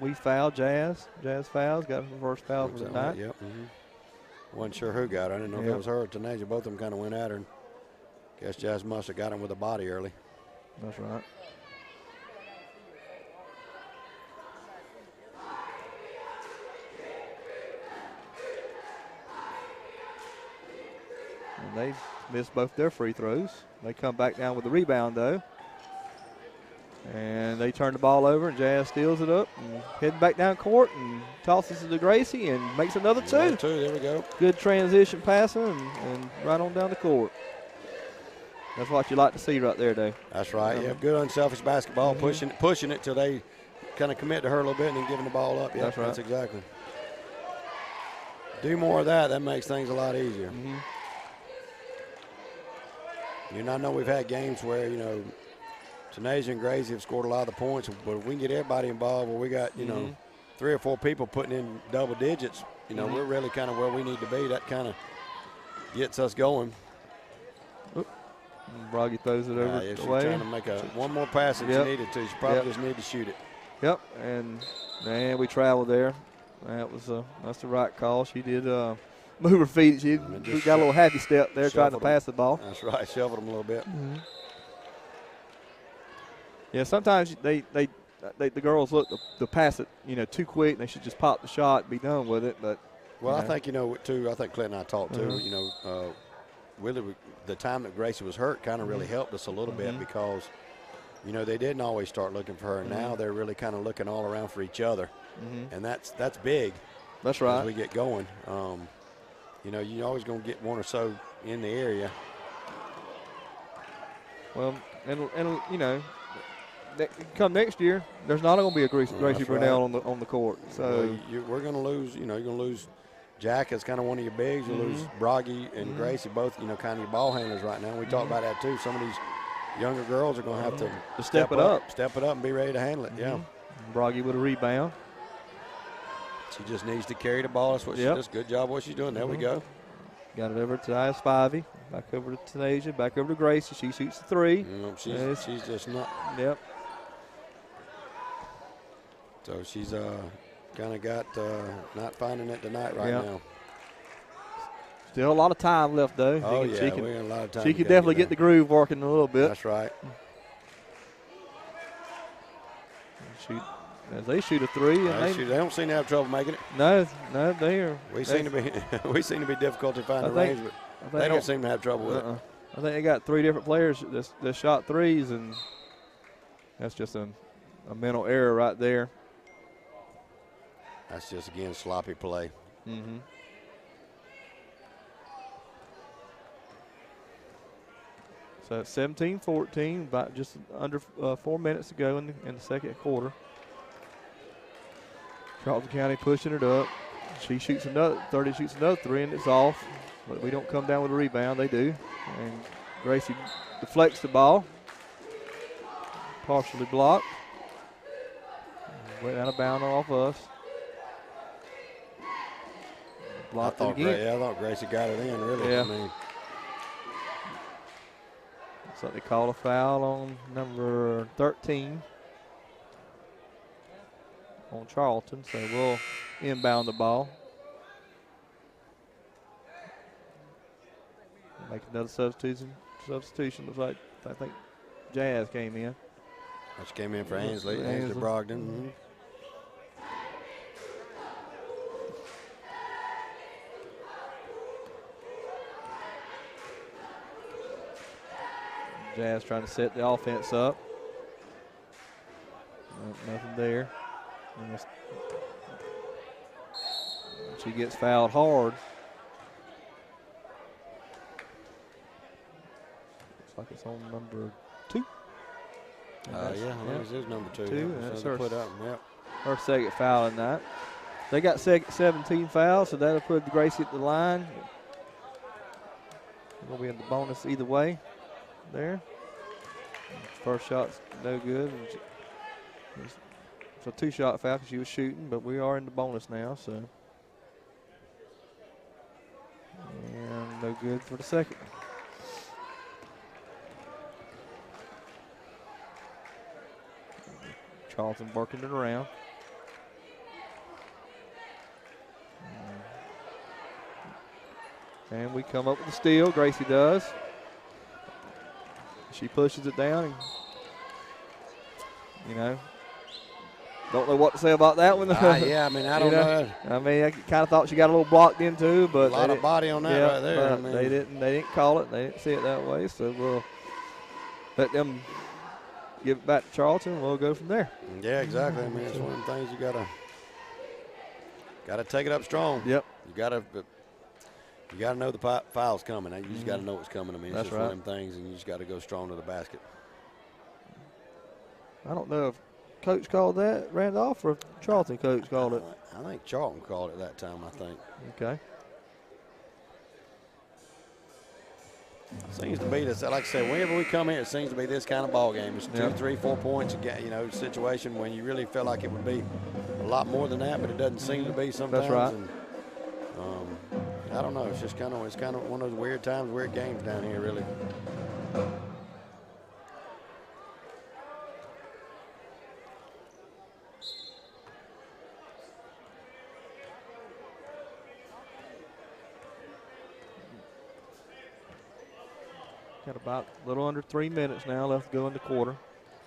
[SPEAKER 1] we fouled Jazz. Jazz fouls, got her first foul for the night.
[SPEAKER 2] Yep. Wasn't sure who got her. I didn't know if it was her or Tanasia. Both of them kind of went at her and Guess Jazz must have got him with a body early.
[SPEAKER 1] That's right. And they missed both their free throws. They come back down with the rebound, though. And they turn the ball over, and Jazz steals it up and heading back down court and tosses it to Gracie and makes another two.
[SPEAKER 2] Another two, there we go. Good
[SPEAKER 1] transition passing and right on down the court. That's what you like to see right there, Dave.
[SPEAKER 2] That's right. Yeah, good unselfish basketball, pushing it till they kind of commit to her a little bit and then giving the ball up. Yeah,
[SPEAKER 1] that's right.
[SPEAKER 2] That's exactly. Do more of that. That makes things a lot easier. You know, I know we've had games where, you know, Tanasia and Gracie have scored a lot of the points, but if we can get everybody involved where we got, you know, 3 or 4 people putting in double digits, you know, we're really kind of where we need to be. That kind of gets us going.
[SPEAKER 1] Broggy throws it over
[SPEAKER 2] she's
[SPEAKER 1] away.
[SPEAKER 2] trying to make one more pass that she needed to. She probably just needed to shoot it.
[SPEAKER 1] Yep, and man, we traveled there. That's the right call. She did move her feet. She got a little happy step there trying to pass the ball.
[SPEAKER 2] That's right, shuffled them a little bit.
[SPEAKER 1] Yeah, sometimes the girls look to pass it, you know, too quick, and they should just pop the shot and be done with it. But
[SPEAKER 2] well, I think, you know, too. I think Clint and I talked too. You know, really, the time that Gracie was hurt kind of really helped us a little bit because, you know, they didn't always start looking for her. And now they're really kind of looking all around for each other, and that's big.
[SPEAKER 1] That's right.
[SPEAKER 2] As we get going, you know, you're always going to get one or so in the area.
[SPEAKER 1] Well, and you know, come next year, there's not going to be a Gracie Brunell on the court. So
[SPEAKER 2] we're going to lose. You know, you're going to lose Jack as kind of one of your bigs. You lose Broggy and Gracie, both, you know, kind of your ball handlers right now. We talked about that too. Some of these younger girls are going to have to
[SPEAKER 1] step it up
[SPEAKER 2] and be ready to handle it. Yeah.
[SPEAKER 1] Broggy with a rebound.
[SPEAKER 2] She just needs to carry the ball. That's what she does. Good job what she's doing. There we go.
[SPEAKER 1] Got it over to Spivey. Back over to Tanasia. Back over to Gracie. She shoots the three.
[SPEAKER 2] She's just not.
[SPEAKER 1] Yep.
[SPEAKER 2] So she's kind of got not finding it tonight right now.
[SPEAKER 1] Still a lot of time left, though.
[SPEAKER 2] Oh, yeah, we got a lot of time.
[SPEAKER 1] She could definitely get the groove working a little bit.
[SPEAKER 2] That's right.
[SPEAKER 1] As they shoot a three, and
[SPEAKER 2] they don't seem to have trouble making it.
[SPEAKER 1] No, they are.
[SPEAKER 2] We seem to be difficult to find the range, but they don't seem to have trouble with it.
[SPEAKER 1] I think they got 3 different players that shot threes, and that's just a mental error right there.
[SPEAKER 2] That's just, again, sloppy play.
[SPEAKER 1] So it's 17-14, about just under 4 minutes to go in the second quarter. Charlton County pushing it up. She shoots another 3, and it's off. But we don't come down with a rebound. They do. And Gracie deflects the ball. Partially blocked. Went out of bounds off us. Blocked it again.
[SPEAKER 2] I thought Gracie got it in, really.
[SPEAKER 1] Yeah.
[SPEAKER 2] I mean,
[SPEAKER 1] so they called a foul on number 13 on Charlton, so we'll inbound the ball. Make another substitution. Looks like, I think Jazz came in.
[SPEAKER 2] She came in for Ainsley Brogdon.
[SPEAKER 1] Jazz trying to set the offense up. Nothing there. She gets fouled hard. Looks like it's on number 2.
[SPEAKER 2] I think it is number 2.
[SPEAKER 1] That's her,
[SPEAKER 2] put up. Yep.
[SPEAKER 1] Her second foul in that. They got 17 fouls, so that'll put Gracie at the line. We'll be in the bonus either way. There. First shot's no good. It's a 2-shot foul because she was shooting, but we are in the bonus now, so. And no good for the second. Charlton working it around. And we come up with the steal. Gracie does. she pushes it down, and you know, don't know what to say about that one.
[SPEAKER 2] Yeah, I mean, I don't know.
[SPEAKER 1] I mean, I kind of thought she got a little blocked into, but
[SPEAKER 2] a lot of body on that right there.
[SPEAKER 1] But they didn't call it. They didn't see it that way. So we'll let them give it back to Charlton. We'll go from there.
[SPEAKER 2] Yeah, exactly. I mean, it's one of the things you gotta take it up strong.
[SPEAKER 1] Yep.
[SPEAKER 2] You gotta know the foul's coming. You just gotta know what's coming. I mean, it's
[SPEAKER 1] That's
[SPEAKER 2] just one of them things, and you just gotta go strong to the basket.
[SPEAKER 1] I don't know if Coach called that, Randolph, or Charlton coach called it.
[SPEAKER 2] I think Charlton called it that time, I think.
[SPEAKER 1] Okay.
[SPEAKER 2] Seems to be this, like I said, whenever we come here, it seems to be this kind of ball game. It's 2, 3, 4 points, you know, situation when you really feel like it would be a lot more than that, but it doesn't seem to be sometimes.
[SPEAKER 1] That's right.
[SPEAKER 2] And, I don't know. It's just kind of one of those weird times, weird games down here, really.
[SPEAKER 1] Got about a little under 3 minutes now left to go in the quarter.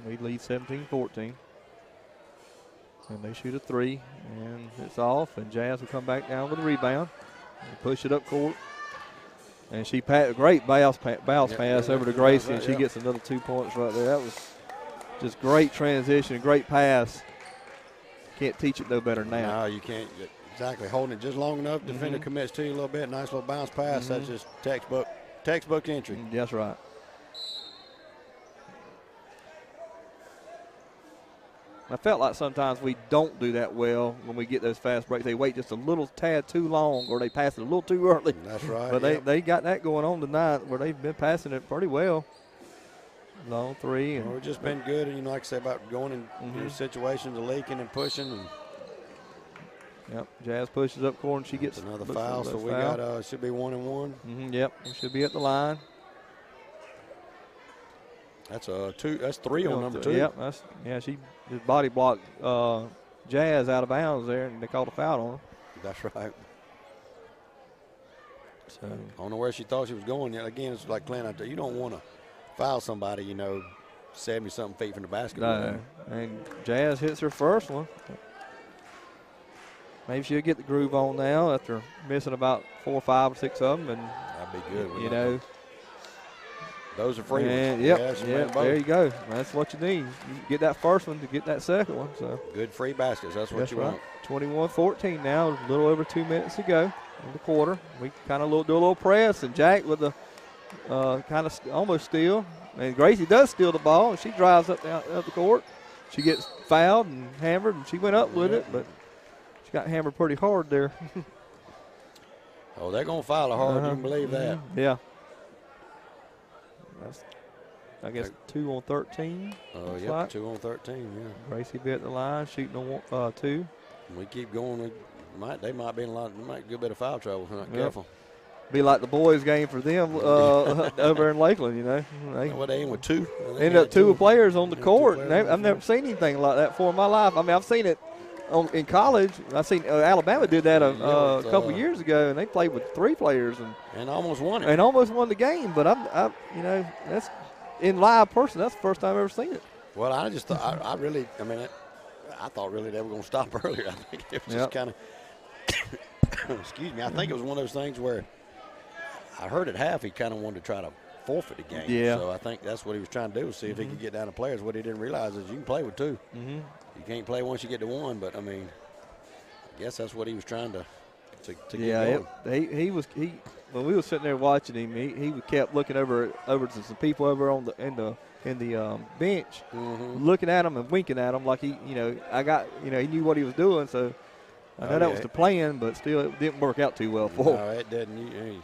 [SPEAKER 1] We lead 17-14. And they shoot a 3, and it's off, and Jazz will come back down with a rebound and push it up court. And she great bounce pass over to Gracie, and she gets another 2 points right there. That was just great transition, great pass. Can't teach it no better than that.
[SPEAKER 2] No, you can't. Exactly. Holding it just long enough, defender commits to you a little bit, nice little bounce pass. That's just textbook entry.
[SPEAKER 1] That's right. I felt like sometimes we don't do that well when we get those fast breaks. They wait just a little tad too long, or they pass it a little too early.
[SPEAKER 2] That's right.
[SPEAKER 1] But they got that going on tonight where they've been passing it pretty well. Long 3. And
[SPEAKER 2] we've just been good, and like I said, about going in situations of leaking and pushing. And
[SPEAKER 1] yep, Jazz pushes up court, and she gets
[SPEAKER 2] another foul. So we got should be 1 and 1.
[SPEAKER 1] Yep, we should be at the line.
[SPEAKER 2] That's 2. That's 3 on number 2.
[SPEAKER 1] Yep, she just body blocked Jazz out of bounds there, and they called a foul on her.
[SPEAKER 2] That's right.
[SPEAKER 1] So
[SPEAKER 2] I don't know where she thought she was going. Yet again, it's like Clint, you don't want to foul somebody, 70-something feet from the basket.
[SPEAKER 1] No, and Jazz hits her first one. Maybe she'll get the groove on now after missing about 4, 5, or 6 of them, and
[SPEAKER 2] that'd be good.
[SPEAKER 1] You know.
[SPEAKER 2] Those are free ones.
[SPEAKER 1] Yep, there you go. That's what you need. You get that first one to get that second one. So
[SPEAKER 2] good free baskets. That's what you want.
[SPEAKER 1] 21-14 now. A little over 2 minutes to go in the quarter. We kind of do a little press, and Jack with the kind of almost steal. And Gracie does steal the ball, and she drives up the court. She gets fouled and hammered, and she went up with it, but she got hammered pretty hard there.
[SPEAKER 2] Oh, they're going to foul her hard. You can believe that.
[SPEAKER 1] Yeah. That's, I guess, 2 on 13.
[SPEAKER 2] Oh, yep, like. 2 on 13, yeah.
[SPEAKER 1] Gracie be at the line, shooting on 2.
[SPEAKER 2] We keep going. They might be in a good bit of foul trouble if we're not careful.
[SPEAKER 1] Be like the boys' game for them over in Lakeland,
[SPEAKER 2] They end with 2.
[SPEAKER 1] Ended up 2 players on the court. I've never seen anything like that before in my life. I mean, I've seen it in college. I've seen Alabama did that a couple years ago, and they played with 3 players
[SPEAKER 2] and almost won it.
[SPEAKER 1] And almost won the game. But that's in live person. That's the first time I've ever seen it.
[SPEAKER 2] Well, I just thought I thought really they were going to stop earlier. I think it was just kind of excuse me. I think it was one of those things where I heard at half he kind of wanted to try to forfeit the game.
[SPEAKER 1] Yeah.
[SPEAKER 2] So I think that's what he was trying to do, was see if he could get down to players. What he didn't realize is you can play with 2. You can't play once you get to 1, but I mean, I guess that's what he was trying to get going.
[SPEAKER 1] He when we were sitting there watching him, he kept looking over to some people over on in the bench, looking at him and winking at him like he knew what he was doing. So I know that was the plan, but still it didn't work out too well for him.
[SPEAKER 2] No, it didn't.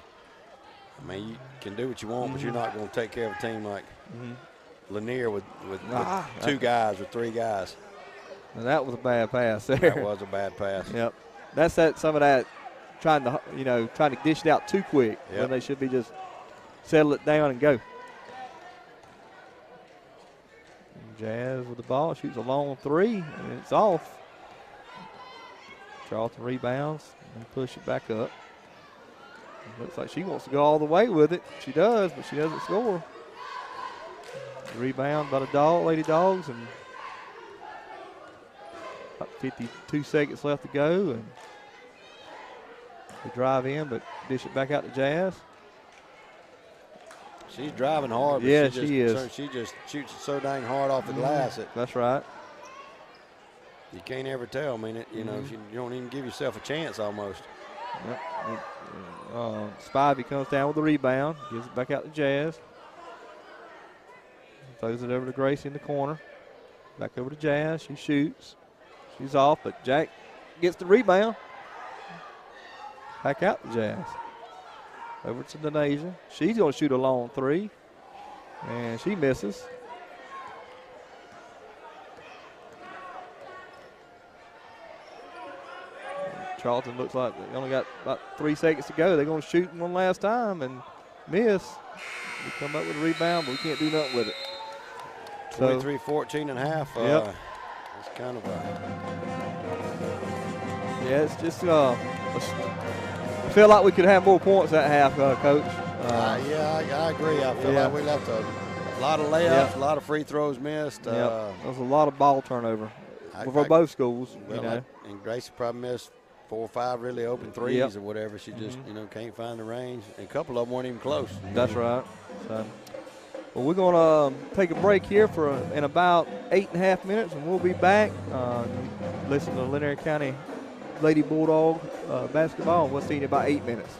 [SPEAKER 2] You can do what you want, but you're not going to take care of a team like Lanier with 2 guys or 3 guys.
[SPEAKER 1] And that was a bad pass there.
[SPEAKER 2] That was a bad pass.
[SPEAKER 1] Yep. That's some of that trying to dish it out too quick when they should be just settle it down and go. Jazz with the ball, shoots a long 3, and it's off. Charlton rebounds and push it back up. Looks like she wants to go all the way with it. She does, but she doesn't score. Rebound by the Lady Dogs, and about 52 seconds left to go. And they drive in, but dish it back out to Jazz.
[SPEAKER 2] She's driving hard, but
[SPEAKER 1] yeah,
[SPEAKER 2] she
[SPEAKER 1] is.
[SPEAKER 2] She just shoots it so dang hard off the glass.
[SPEAKER 1] That's right.
[SPEAKER 2] You can't ever tell. I mean, you know, you don't even give yourself a chance almost.
[SPEAKER 1] Yep. Spivey comes down with the rebound, gives it back out to Jazz. Throws it over to Gracie in the corner. Back over to Jazz. She shoots. She's off, but Jack gets the rebound. Back out to Jazz. Over to Denasia. She's going to shoot a long three, and she misses. Charlton looks like they only got about 3 seconds to go. They're going to shoot one last time and miss. We come up with a rebound, but we can't do nothing with it.
[SPEAKER 2] 23-14 and a half.
[SPEAKER 1] Yep.
[SPEAKER 2] It's kind of a.
[SPEAKER 1] Yeah, it's just I feel like we could have more points that half, Coach.
[SPEAKER 2] Yeah, I agree. I feel like we left a lot of layups, a lot of free throws missed.
[SPEAKER 1] There was a lot of ball turnover for both schools.
[SPEAKER 2] Well, and Gracie probably missed 4 or 5 really open threes or whatever. She just, can't find the range. And a couple of them weren't even close.
[SPEAKER 1] That's right. So, well, we're going to take a break here in about 8.5 minutes, and we'll be back. Listen to Lanier County Lady Bulldog basketball. We'll see you in about 8 minutes.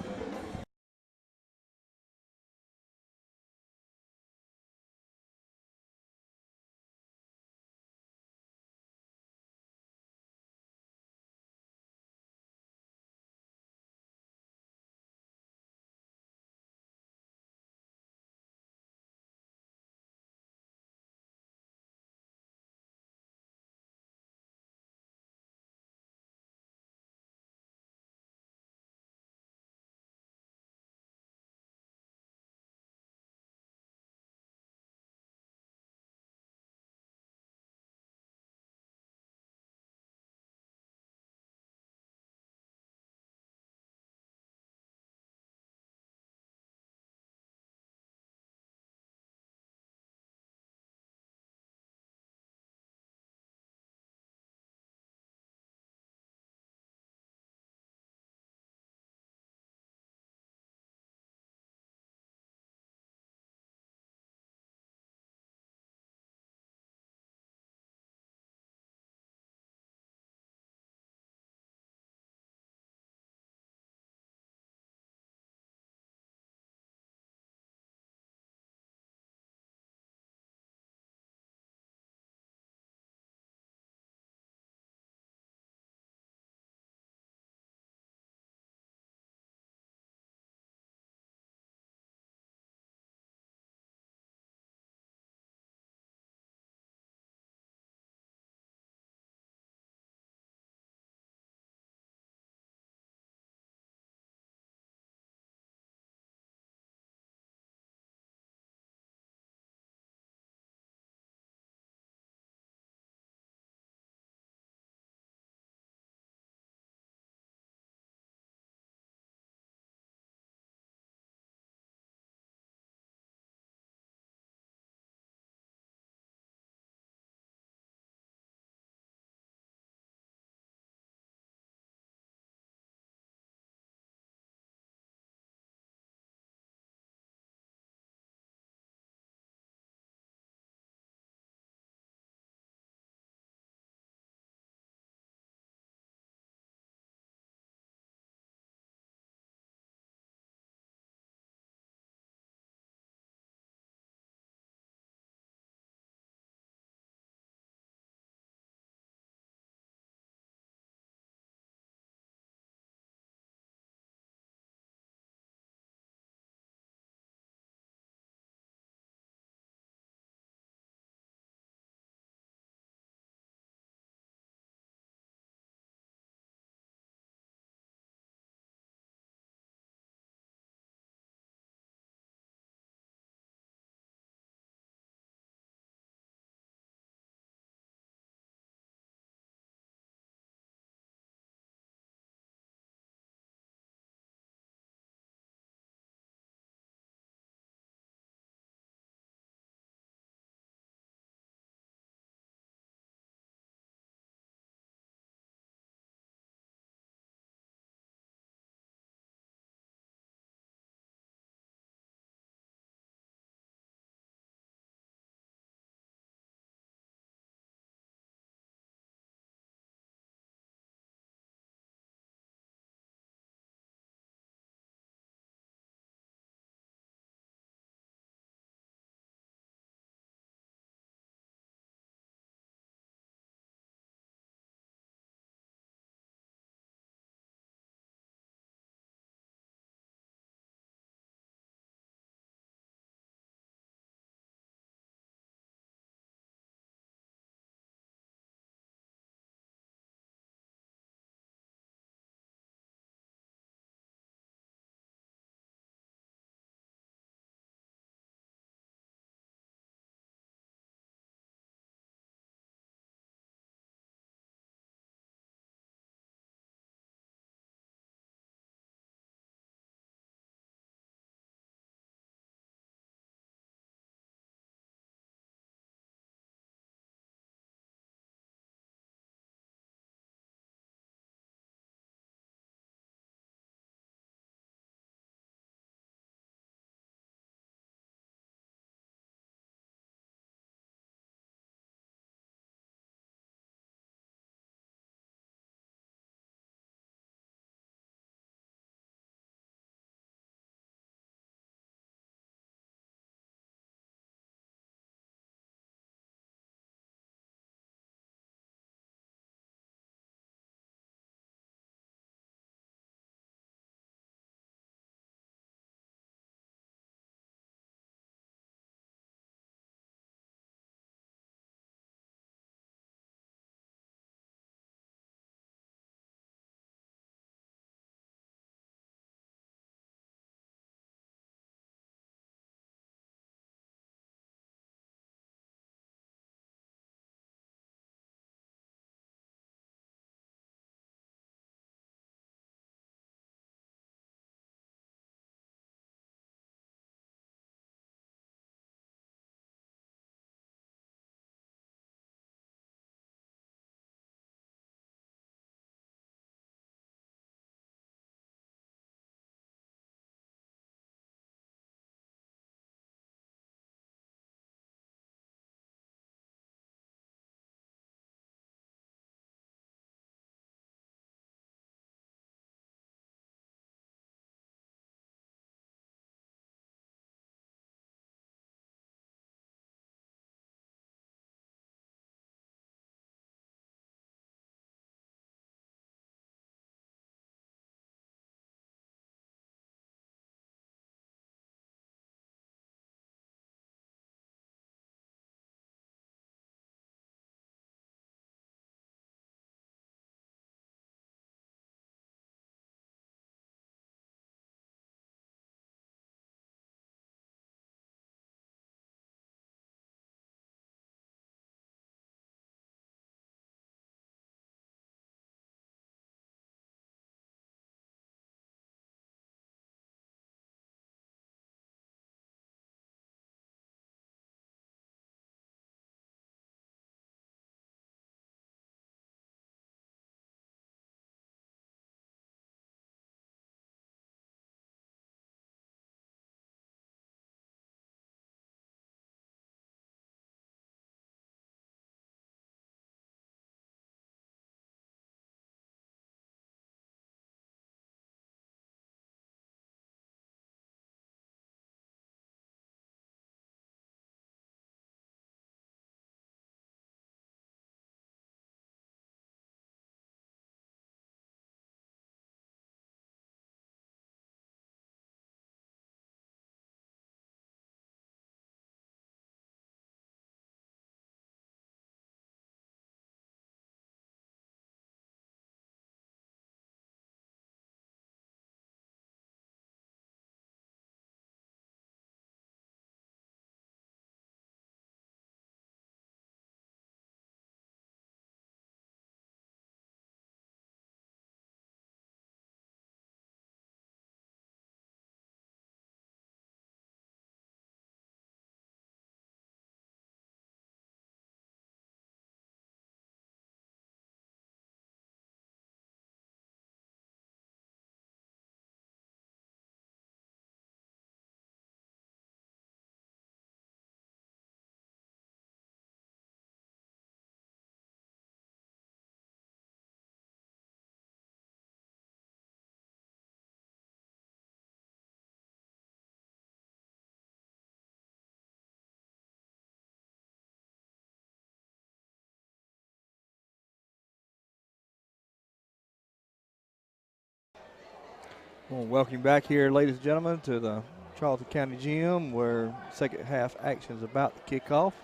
[SPEAKER 1] Well, welcome back here, ladies and gentlemen, to the Charlton County Gym, where second half action is about to kick off.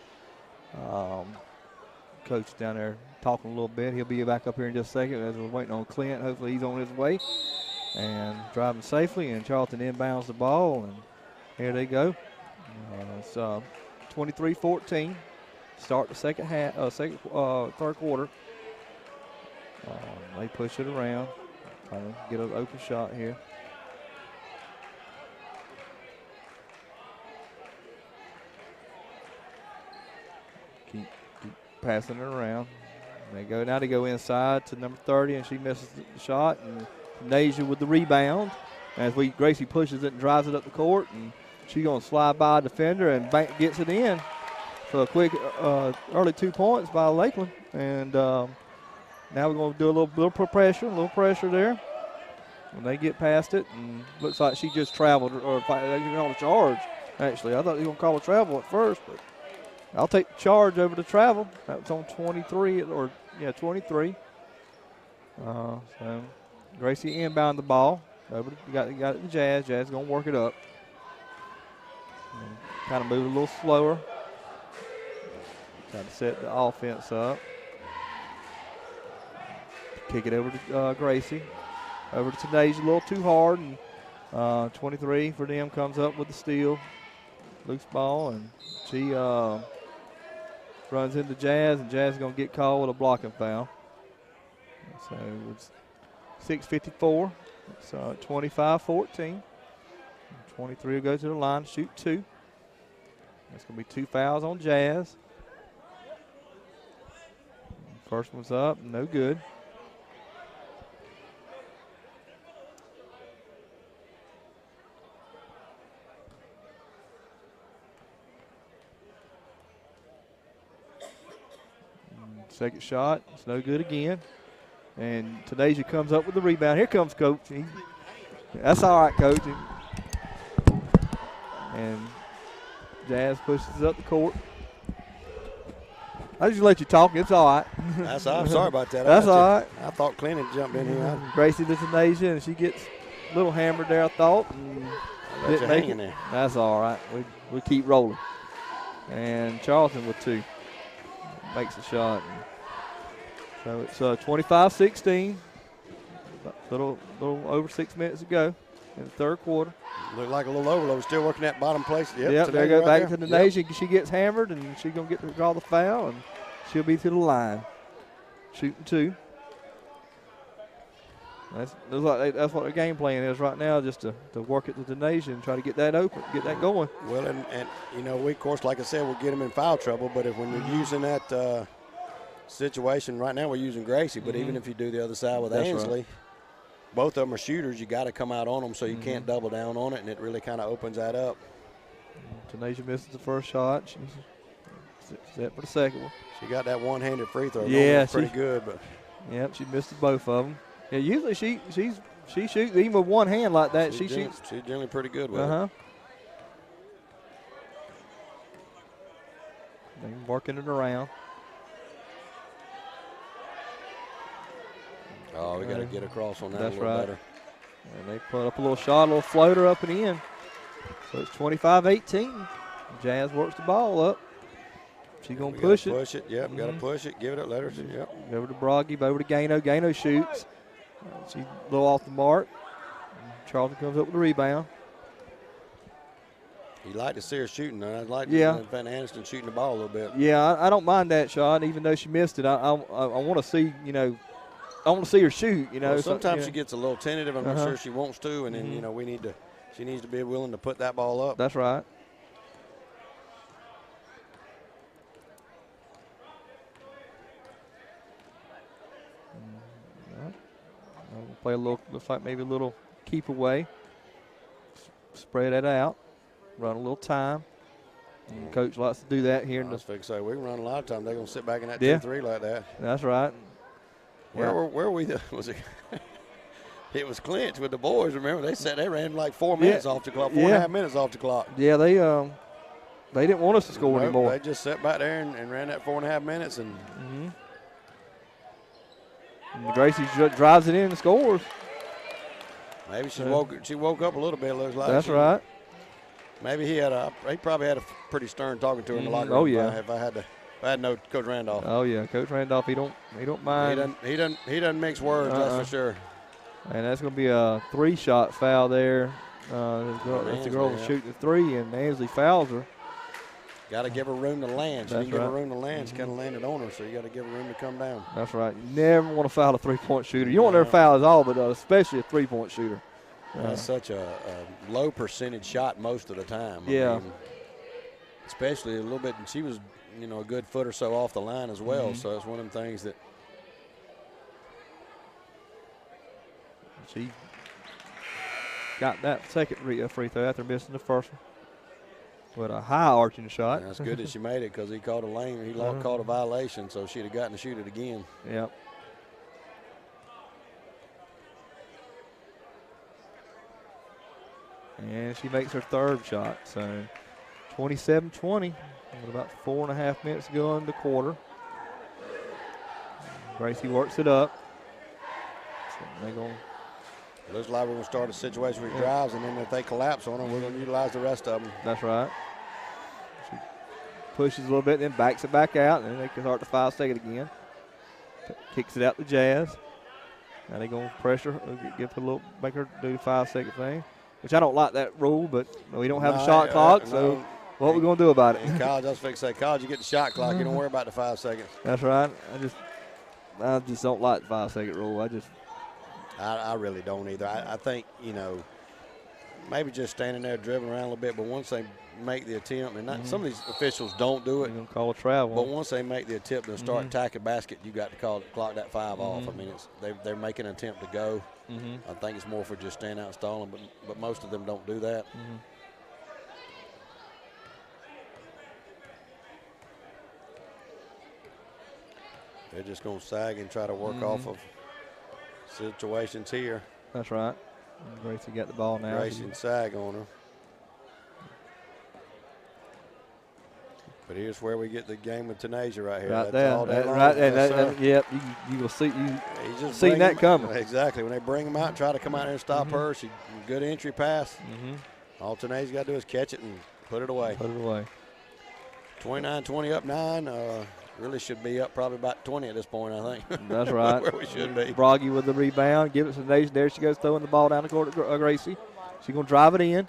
[SPEAKER 1] Coach down there talking a little bit. He'll be back up here in just a second as we're waiting on Clint. Hopefully he's on his way and driving safely. And Charlton inbounds the ball, and here they go. It's 23-14. Start the second half, third quarter. They push it around, trying to get an open shot here. Keep passing it around. They go inside to number 30, and she misses the shot. And Nasia with the rebound. As Gracie pushes it and drives it up the court, and she's going to slide by a defender and gets it in for a quick early 2 points by Lakeland. And now we're going to do a little pressure there. When they get past it, and looks like she just traveled, or they call a charge. Actually, I thought they were going to call a travel at first, but I'll take the charge over the travel. That was on 23, 23. So Gracie inbound the ball. Over got it to Jazz. Jazz is going to work it up. Kind of move a little slower. Try to set the offense up. Kick it over to Gracie. Over to Tanasia, a little too hard. And 23 for them comes up with the steal. Loose ball, and she runs into Jazz, and Jazz is going to get called with a blocking foul. So it's 6:54. It's 25-14. 23 will go to the line to shoot 2. That's going to be 2 fouls on Jazz. First one's up, no good. Second shot, it's no good again. And Tanasia comes up with the rebound. Here comes Coach. That's all right, Coach. And Jazz pushes up the court. I just let you talk. It's all right.
[SPEAKER 2] I'm sorry about that.
[SPEAKER 1] That's all right.
[SPEAKER 2] I thought Clint had jumped in here.
[SPEAKER 1] Gracie to Tanasia, and she gets a little hammered there, I thought. Didn't make it.
[SPEAKER 2] There.
[SPEAKER 1] That's all right. We keep rolling. And Charlton with 2. Makes a shot. So it's 25-16. A little over 6 minutes to go in the third quarter.
[SPEAKER 2] Looked like a little overload. Still working that bottom place.
[SPEAKER 1] Yep, there goes back to the Nation. She gets hammered, and she's going to get to draw the foul, and she'll be to the line. Shooting 2. That's what the game plan is right now, just to work it to the Nation and try to get that open, get that going.
[SPEAKER 2] Well, and we, of course, like I said, we'll get them in foul trouble, but when you're using that situation, right now we're using Gracie, but even if you do the other side with Ainsley, both of them are shooters. You got to come out on them, so you can't double down on it, and it really kind of opens that up.
[SPEAKER 1] Tanasia misses the first shot. She's set for the second one.
[SPEAKER 2] She got that one-handed free throw.
[SPEAKER 1] Yeah,
[SPEAKER 2] pretty good, but
[SPEAKER 1] yep, she missed both of them. Yeah, usually she shoots even with one hand like that. She shoots.
[SPEAKER 2] She's generally pretty good with it.
[SPEAKER 1] They're working it around.
[SPEAKER 2] Oh, we got to get across on that
[SPEAKER 1] That's
[SPEAKER 2] a little better.
[SPEAKER 1] And they put up a little shot, a little floater up and in. So it's 25-18. Jazz works the ball up. She's going to push it.
[SPEAKER 2] Push it, yep. Got to push it. Give it up, let her. Yep.
[SPEAKER 1] Over to Broggy, over to Gano. Gano shoots. She's a little off the mark. Charlton comes up with the rebound.
[SPEAKER 2] You like to see her shooting. I'd like Van Aniston shooting the ball a little bit.
[SPEAKER 1] Yeah, I don't mind that shot, even though she missed it. I want to see, I want to see her shoot.
[SPEAKER 2] Well, sometimes she gets a little tentative. I'm not sure she wants to, and then she needs to be willing to put that ball up.
[SPEAKER 1] That's right. Play a little, looks like maybe a little keep away. Spread it out. Run a little time. Coach likes to do that here.
[SPEAKER 2] I was fixing to say, we can run a lot of time. They're going to sit back in that 2-3 like that.
[SPEAKER 1] That's right.
[SPEAKER 2] Where were we? Was it? It was Clint with the boys. Remember, they ran like 4 minutes off the clock, 4.5 minutes off the clock.
[SPEAKER 1] Yeah, they didn't want us to score anymore.
[SPEAKER 2] They just sat back there and ran that 4.5 minutes. And
[SPEAKER 1] Gracie drives it in and scores.
[SPEAKER 2] Maybe she woke up a little bit. Looks like.
[SPEAKER 1] That's right.
[SPEAKER 2] Maybe he probably had a pretty stern talking to her in the locker room.
[SPEAKER 1] Oh yeah.
[SPEAKER 2] If I had to know Coach Randolph.
[SPEAKER 1] Oh yeah, Coach Randolph. He don't mind.
[SPEAKER 2] He doesn't mix words. That's for sure.
[SPEAKER 1] And that's going to be a 3-shot foul there. That's the girl shooting the 3, and Ansley fouls her.
[SPEAKER 2] Got to give her room to land. She didn't give her room to land. She kind of
[SPEAKER 1] Mm-hmm.
[SPEAKER 2] landed on her, so you got to give her room to come down.
[SPEAKER 1] That's right. You never want to foul a 3-point shooter. You don't want to foul at all, but especially a 3-point shooter.
[SPEAKER 2] That's such a low percentage shot most of the time. I mean, especially a little bit. And she was, a good foot or so off the line as well. So it's one of them things that.
[SPEAKER 1] She got that second free throw after missing the first one with a high arching shot.
[SPEAKER 2] That's good that she made it because he caught a lane. He caught a violation, so she'd have gotten to shoot it again.
[SPEAKER 1] Yep. And she makes her 3rd shot. So 27-20 with about 4.5 minutes to go in the quarter. Gracie works it up. So they're going.
[SPEAKER 2] Looks like we're going to start a situation with drives, and then if they collapse on them, we're going to utilize the rest of them.
[SPEAKER 1] That's right. She pushes a little bit, then backs it back out, and then they can start the 5-second again. Kicks it out to Jazz. Now they're going to pressure her, make her do the 5-second thing, which I don't like that rule, but we don't have a shot clock, so what are we going to do about it?
[SPEAKER 2] In college, I was fixing to say, college, you get the shot clock. You don't worry about the 5 seconds.
[SPEAKER 1] That's right. I just don't like the 5-second rule.
[SPEAKER 2] I really don't either. I think, maybe just standing there dribbling around a little bit, but once they make the attempt, and some of these officials don't do it.
[SPEAKER 1] You're going to call a travel.
[SPEAKER 2] But once they make the attempt and start attacking basket, you got to clock that 5 off. I mean, they're making an attempt to go. I think it's more for just standing out and stalling, but most of them don't do that. They're just going to sag and try to work off of situations here.
[SPEAKER 1] That's right. Gracie got the ball now.
[SPEAKER 2] Gracie and sag on her. But here's where we get the game with Tanasia right here.
[SPEAKER 1] Right
[SPEAKER 2] there.
[SPEAKER 1] Yep, you will see. You seen that coming.
[SPEAKER 2] Exactly. When they bring him out, try to come out there and stop her. She good entry pass. All Tanasia's got to do is catch it and put it away. 29-20 up 9. Really should be up probably about 20 at this point, I think.
[SPEAKER 1] That's right.
[SPEAKER 2] Where we should be.
[SPEAKER 1] Broggy with the rebound. Give it to Tanasia. There she goes throwing the ball down the court to Gracie. She's going to drive it in.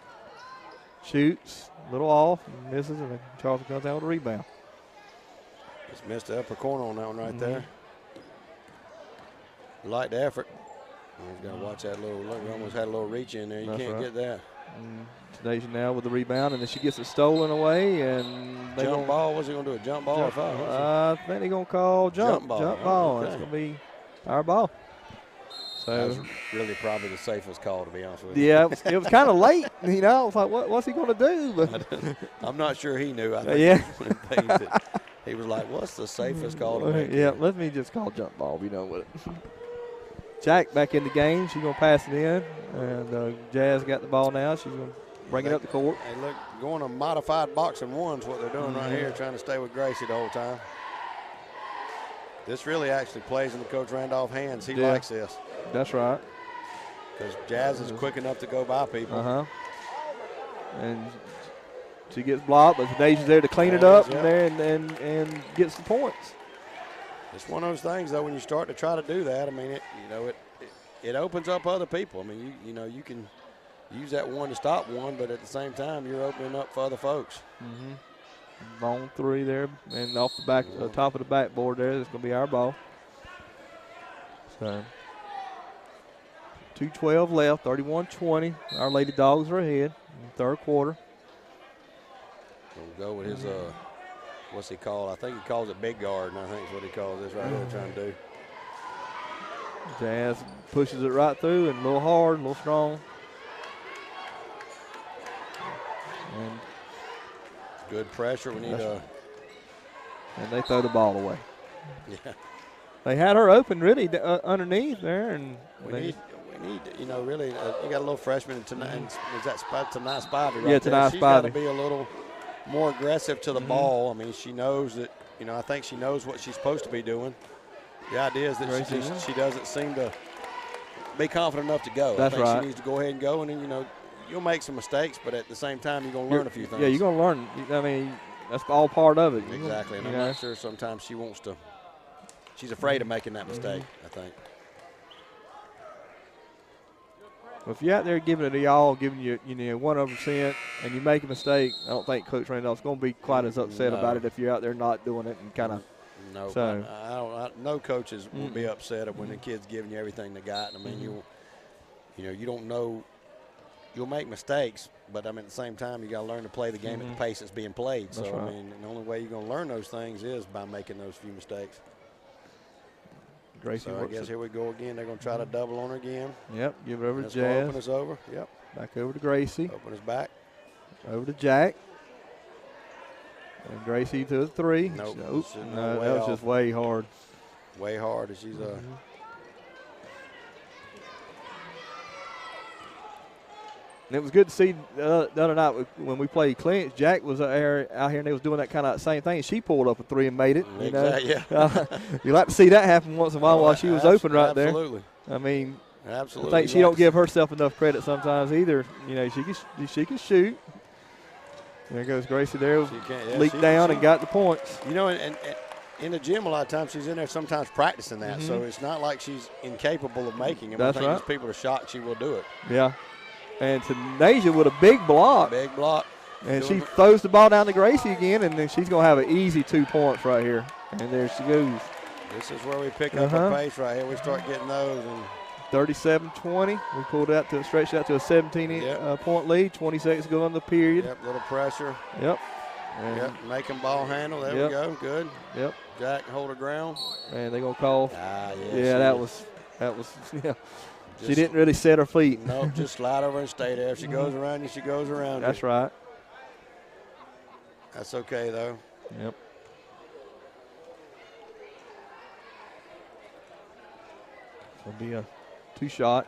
[SPEAKER 1] Shoots. A little off. Misses. And then Charlton comes down with a rebound.
[SPEAKER 2] Just missed the upper corner on that one right there. Like the effort. We've got to watch that little look. We almost had a little reach in there. You can't get that.
[SPEAKER 1] Tanasia now with the rebound, and then she gets it stolen away. And they
[SPEAKER 2] jump ball. What's he going to do? A jump ball or foul?
[SPEAKER 1] I think they're going to call jump ball.
[SPEAKER 2] Okay.
[SPEAKER 1] It's going to be our ball. So
[SPEAKER 2] that's really probably the safest call, to be honest with you.
[SPEAKER 1] Yeah, it was kind of late. I was like, what's he going to do? But
[SPEAKER 2] I'm not sure he knew. I think he was like, what's the safest call to make?
[SPEAKER 1] Yeah, let me just call jump ball. We know what it. Jack back in the game. She's going to pass it in. And Jazz got the ball now. She's going to bring it up the court.
[SPEAKER 2] Hey, look, going to modified boxing one's what they're doing right here, trying to stay with Gracie the whole time. This really actually plays in the Coach Randolph hands. He likes this.
[SPEAKER 1] That's right.
[SPEAKER 2] Because Jazz is quick enough to go by people.
[SPEAKER 1] And she gets blocked, but Tanasia's there to clean it up and gets the points.
[SPEAKER 2] It's one of those things, though, when you start to try to do that, I mean, it opens up other people. I mean, you can use that one to stop one, but at the same time, you're opening up for other folks.
[SPEAKER 1] Long 3 there, and off the back, top of the backboard there, that's going to be our ball. So 2:12 left, 31-20. Our Lady Dogs are ahead in the third quarter.
[SPEAKER 2] We'll go with his, what's he called? I think he calls it big guard, and I think is what he calls this right here, trying to do.
[SPEAKER 1] Jazz pushes it right through, and a little hard, a little strong. And
[SPEAKER 2] good pressure. We need
[SPEAKER 1] and they throw the ball away.
[SPEAKER 2] Yeah.
[SPEAKER 1] They had her open really underneath there, and
[SPEAKER 2] we need really. You got a little freshman tonight. Is that Tanai Spivey? Right
[SPEAKER 1] yeah,
[SPEAKER 2] Tanai Spivey.
[SPEAKER 1] She's
[SPEAKER 2] got to be a little more aggressive to the ball. I mean, she knows that. I think she knows what she's supposed to be doing. The idea is that she doesn't seem to be confident enough to go.
[SPEAKER 1] That's
[SPEAKER 2] I think
[SPEAKER 1] right.
[SPEAKER 2] she needs to go ahead and go, and then, you'll make some mistakes, but at the same time, you're going to learn a few things.
[SPEAKER 1] Yeah, you're going to learn. I mean, that's all part of it.
[SPEAKER 2] Exactly, and I'm not sure sometimes she wants to. She's afraid of making that mistake, I think.
[SPEAKER 1] Well, if you're out there giving it to y'all, giving you 100%, and you make a mistake, I don't think Coach Randolph's going to be quite as upset about it if you're out there not doing it and kind of.
[SPEAKER 2] No,
[SPEAKER 1] So
[SPEAKER 2] no coaches will be upset when the kid's giving you everything they got. I mean, you don't know. You'll make mistakes, but at the same time, you got to learn to play the game at the pace that's being played.
[SPEAKER 1] That's
[SPEAKER 2] so
[SPEAKER 1] right.
[SPEAKER 2] I mean, the only way you're going to learn those things is by making those few mistakes.
[SPEAKER 1] Gracie
[SPEAKER 2] So I guess here we go again. They're going to try to double on her again.
[SPEAKER 1] Yep, give it over to
[SPEAKER 2] That's
[SPEAKER 1] Jazz.
[SPEAKER 2] Open us over. Yep.
[SPEAKER 1] Back over to Gracie.
[SPEAKER 2] Open us back.
[SPEAKER 1] Over to Jack. And Gracie to the 3.
[SPEAKER 2] Nope.
[SPEAKER 1] No, that was just way hard.
[SPEAKER 2] Way hard as she's
[SPEAKER 1] And it was good to see the other night when we played Clinch. Jack was out here and they was doing that kind of same thing. She pulled up a 3 and made it.
[SPEAKER 2] Exactly, yeah.
[SPEAKER 1] You like to see that happen once in a while she was open right there.
[SPEAKER 2] Absolutely.
[SPEAKER 1] I mean,
[SPEAKER 2] absolutely.
[SPEAKER 1] I think she don't give herself enough credit sometimes either. She can shoot. There goes Gracie there. Leaked down and got the points.
[SPEAKER 2] And in the gym a lot of times she's in there sometimes practicing that. So it's not like she's incapable of making them.
[SPEAKER 1] That's
[SPEAKER 2] I think
[SPEAKER 1] right.
[SPEAKER 2] these people are shocked she will do it.
[SPEAKER 1] Yeah. And to Nasia with a big block.
[SPEAKER 2] Big block.
[SPEAKER 1] And she throws the ball down to Gracie again, and then she's going to have an easy 2 points right here. And there she goes.
[SPEAKER 2] This is where we pick up our pace right here. We start getting those. And
[SPEAKER 1] 37-20. We pulled out to stretch out to a 17-point lead. 20 seconds to go in the period.
[SPEAKER 2] Yep, little pressure.
[SPEAKER 1] Yep.
[SPEAKER 2] Make them ball handle. There we go. Good.
[SPEAKER 1] Yep.
[SPEAKER 2] Jack, hold her ground.
[SPEAKER 1] And they're going to call. That was yeah. She didn't really set her feet.
[SPEAKER 2] Nope, just slide over and stay there. If she goes around you, she goes around you.
[SPEAKER 1] That's right.
[SPEAKER 2] That's okay, though.
[SPEAKER 1] Yep. It'll be a 2-shot.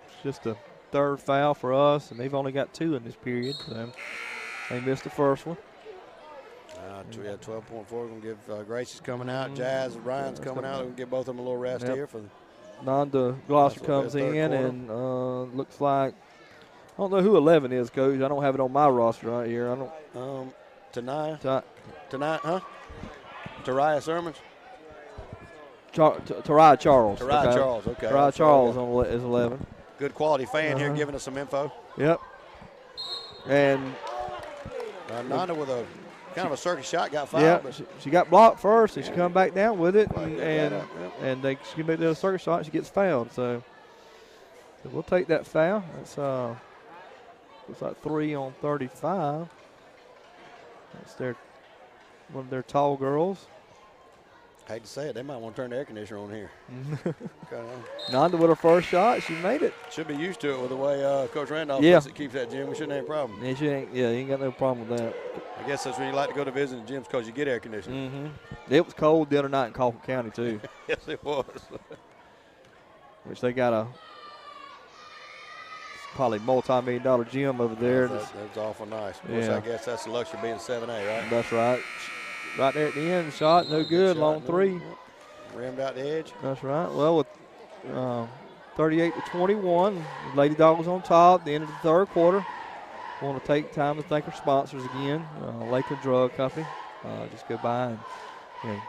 [SPEAKER 1] It's just a 3rd foul for us, and they've only got 2 in this period. So they missed the first one.
[SPEAKER 2] 12.4. We're going to give Gracie's coming out. Jazz, Ryan's coming out. We're going to give both of them a little rest here.
[SPEAKER 1] Nanda Glosser comes in and looks like, I don't know who 11 is, Coach. I don't have it on my roster right here. I don't.
[SPEAKER 2] Tonight, huh? Tariah Sermons?
[SPEAKER 1] Tariah Charles.
[SPEAKER 2] Tariah Charles, okay.
[SPEAKER 1] Tariah Charles is 11.
[SPEAKER 2] Good quality fan here giving us some info.
[SPEAKER 1] Yep. And
[SPEAKER 2] Nanda with a kind of a circus shot got fouled.
[SPEAKER 1] Yeah, she got blocked first, and she come back down with it, and she made the circus shot. She gets fouled, so we'll take that foul. That's looks like 3 on 35. That's one of their tall girls.
[SPEAKER 2] I hate to say it, they might want to turn the air conditioner on here.
[SPEAKER 1] Nanda with her first shot, she made it.
[SPEAKER 2] Should be used to it with the way Coach Randolph keeps that gym. We shouldn't have a problem.
[SPEAKER 1] Yeah, you ain't got no problem with that.
[SPEAKER 2] I guess that's when you like to go to visit the gyms because you get air conditioning.
[SPEAKER 1] It was cold the other night in Charlton County too.
[SPEAKER 2] Yes, it was.
[SPEAKER 1] Which they got probably multi-million-dollar gym over there.
[SPEAKER 2] That's awful nice. Of course, I guess that's the luxury of being 7A, right?
[SPEAKER 1] That's right. Right there at the end, shot, no good, long 3.
[SPEAKER 2] Rimmed out the edge.
[SPEAKER 1] That's right. Well, with 38-21, Lady Dawgs on top at the end of the 3rd quarter. Want to take time to thank our sponsors again, Lakeland Drug Company. Just go by and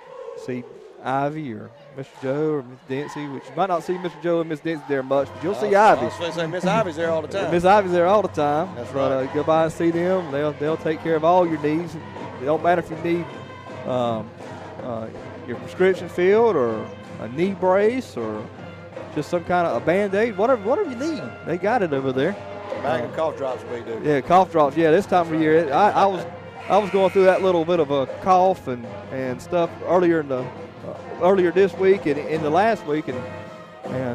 [SPEAKER 1] see Ivy or Mr. Joe or Miss Dempsey, which you might not see Mr. Joe and Miss Dempsey there much, but you'll see Ivy.
[SPEAKER 2] I was going to say Miss Ivy's there all the time.
[SPEAKER 1] Miss Ivy's there all the time.
[SPEAKER 2] That's
[SPEAKER 1] but,
[SPEAKER 2] right.
[SPEAKER 1] Go by and see them. They'll take care of all your needs. It don't matter if you need your prescription filled or a knee brace or just some kind of a Band-Aid, whatever you need. They got it over there.
[SPEAKER 2] Bag of cough drops we do.
[SPEAKER 1] Yeah, cough drops. Yeah, this time of year, I was going through that little bit of a cough and stuff earlier this week and in the last week, and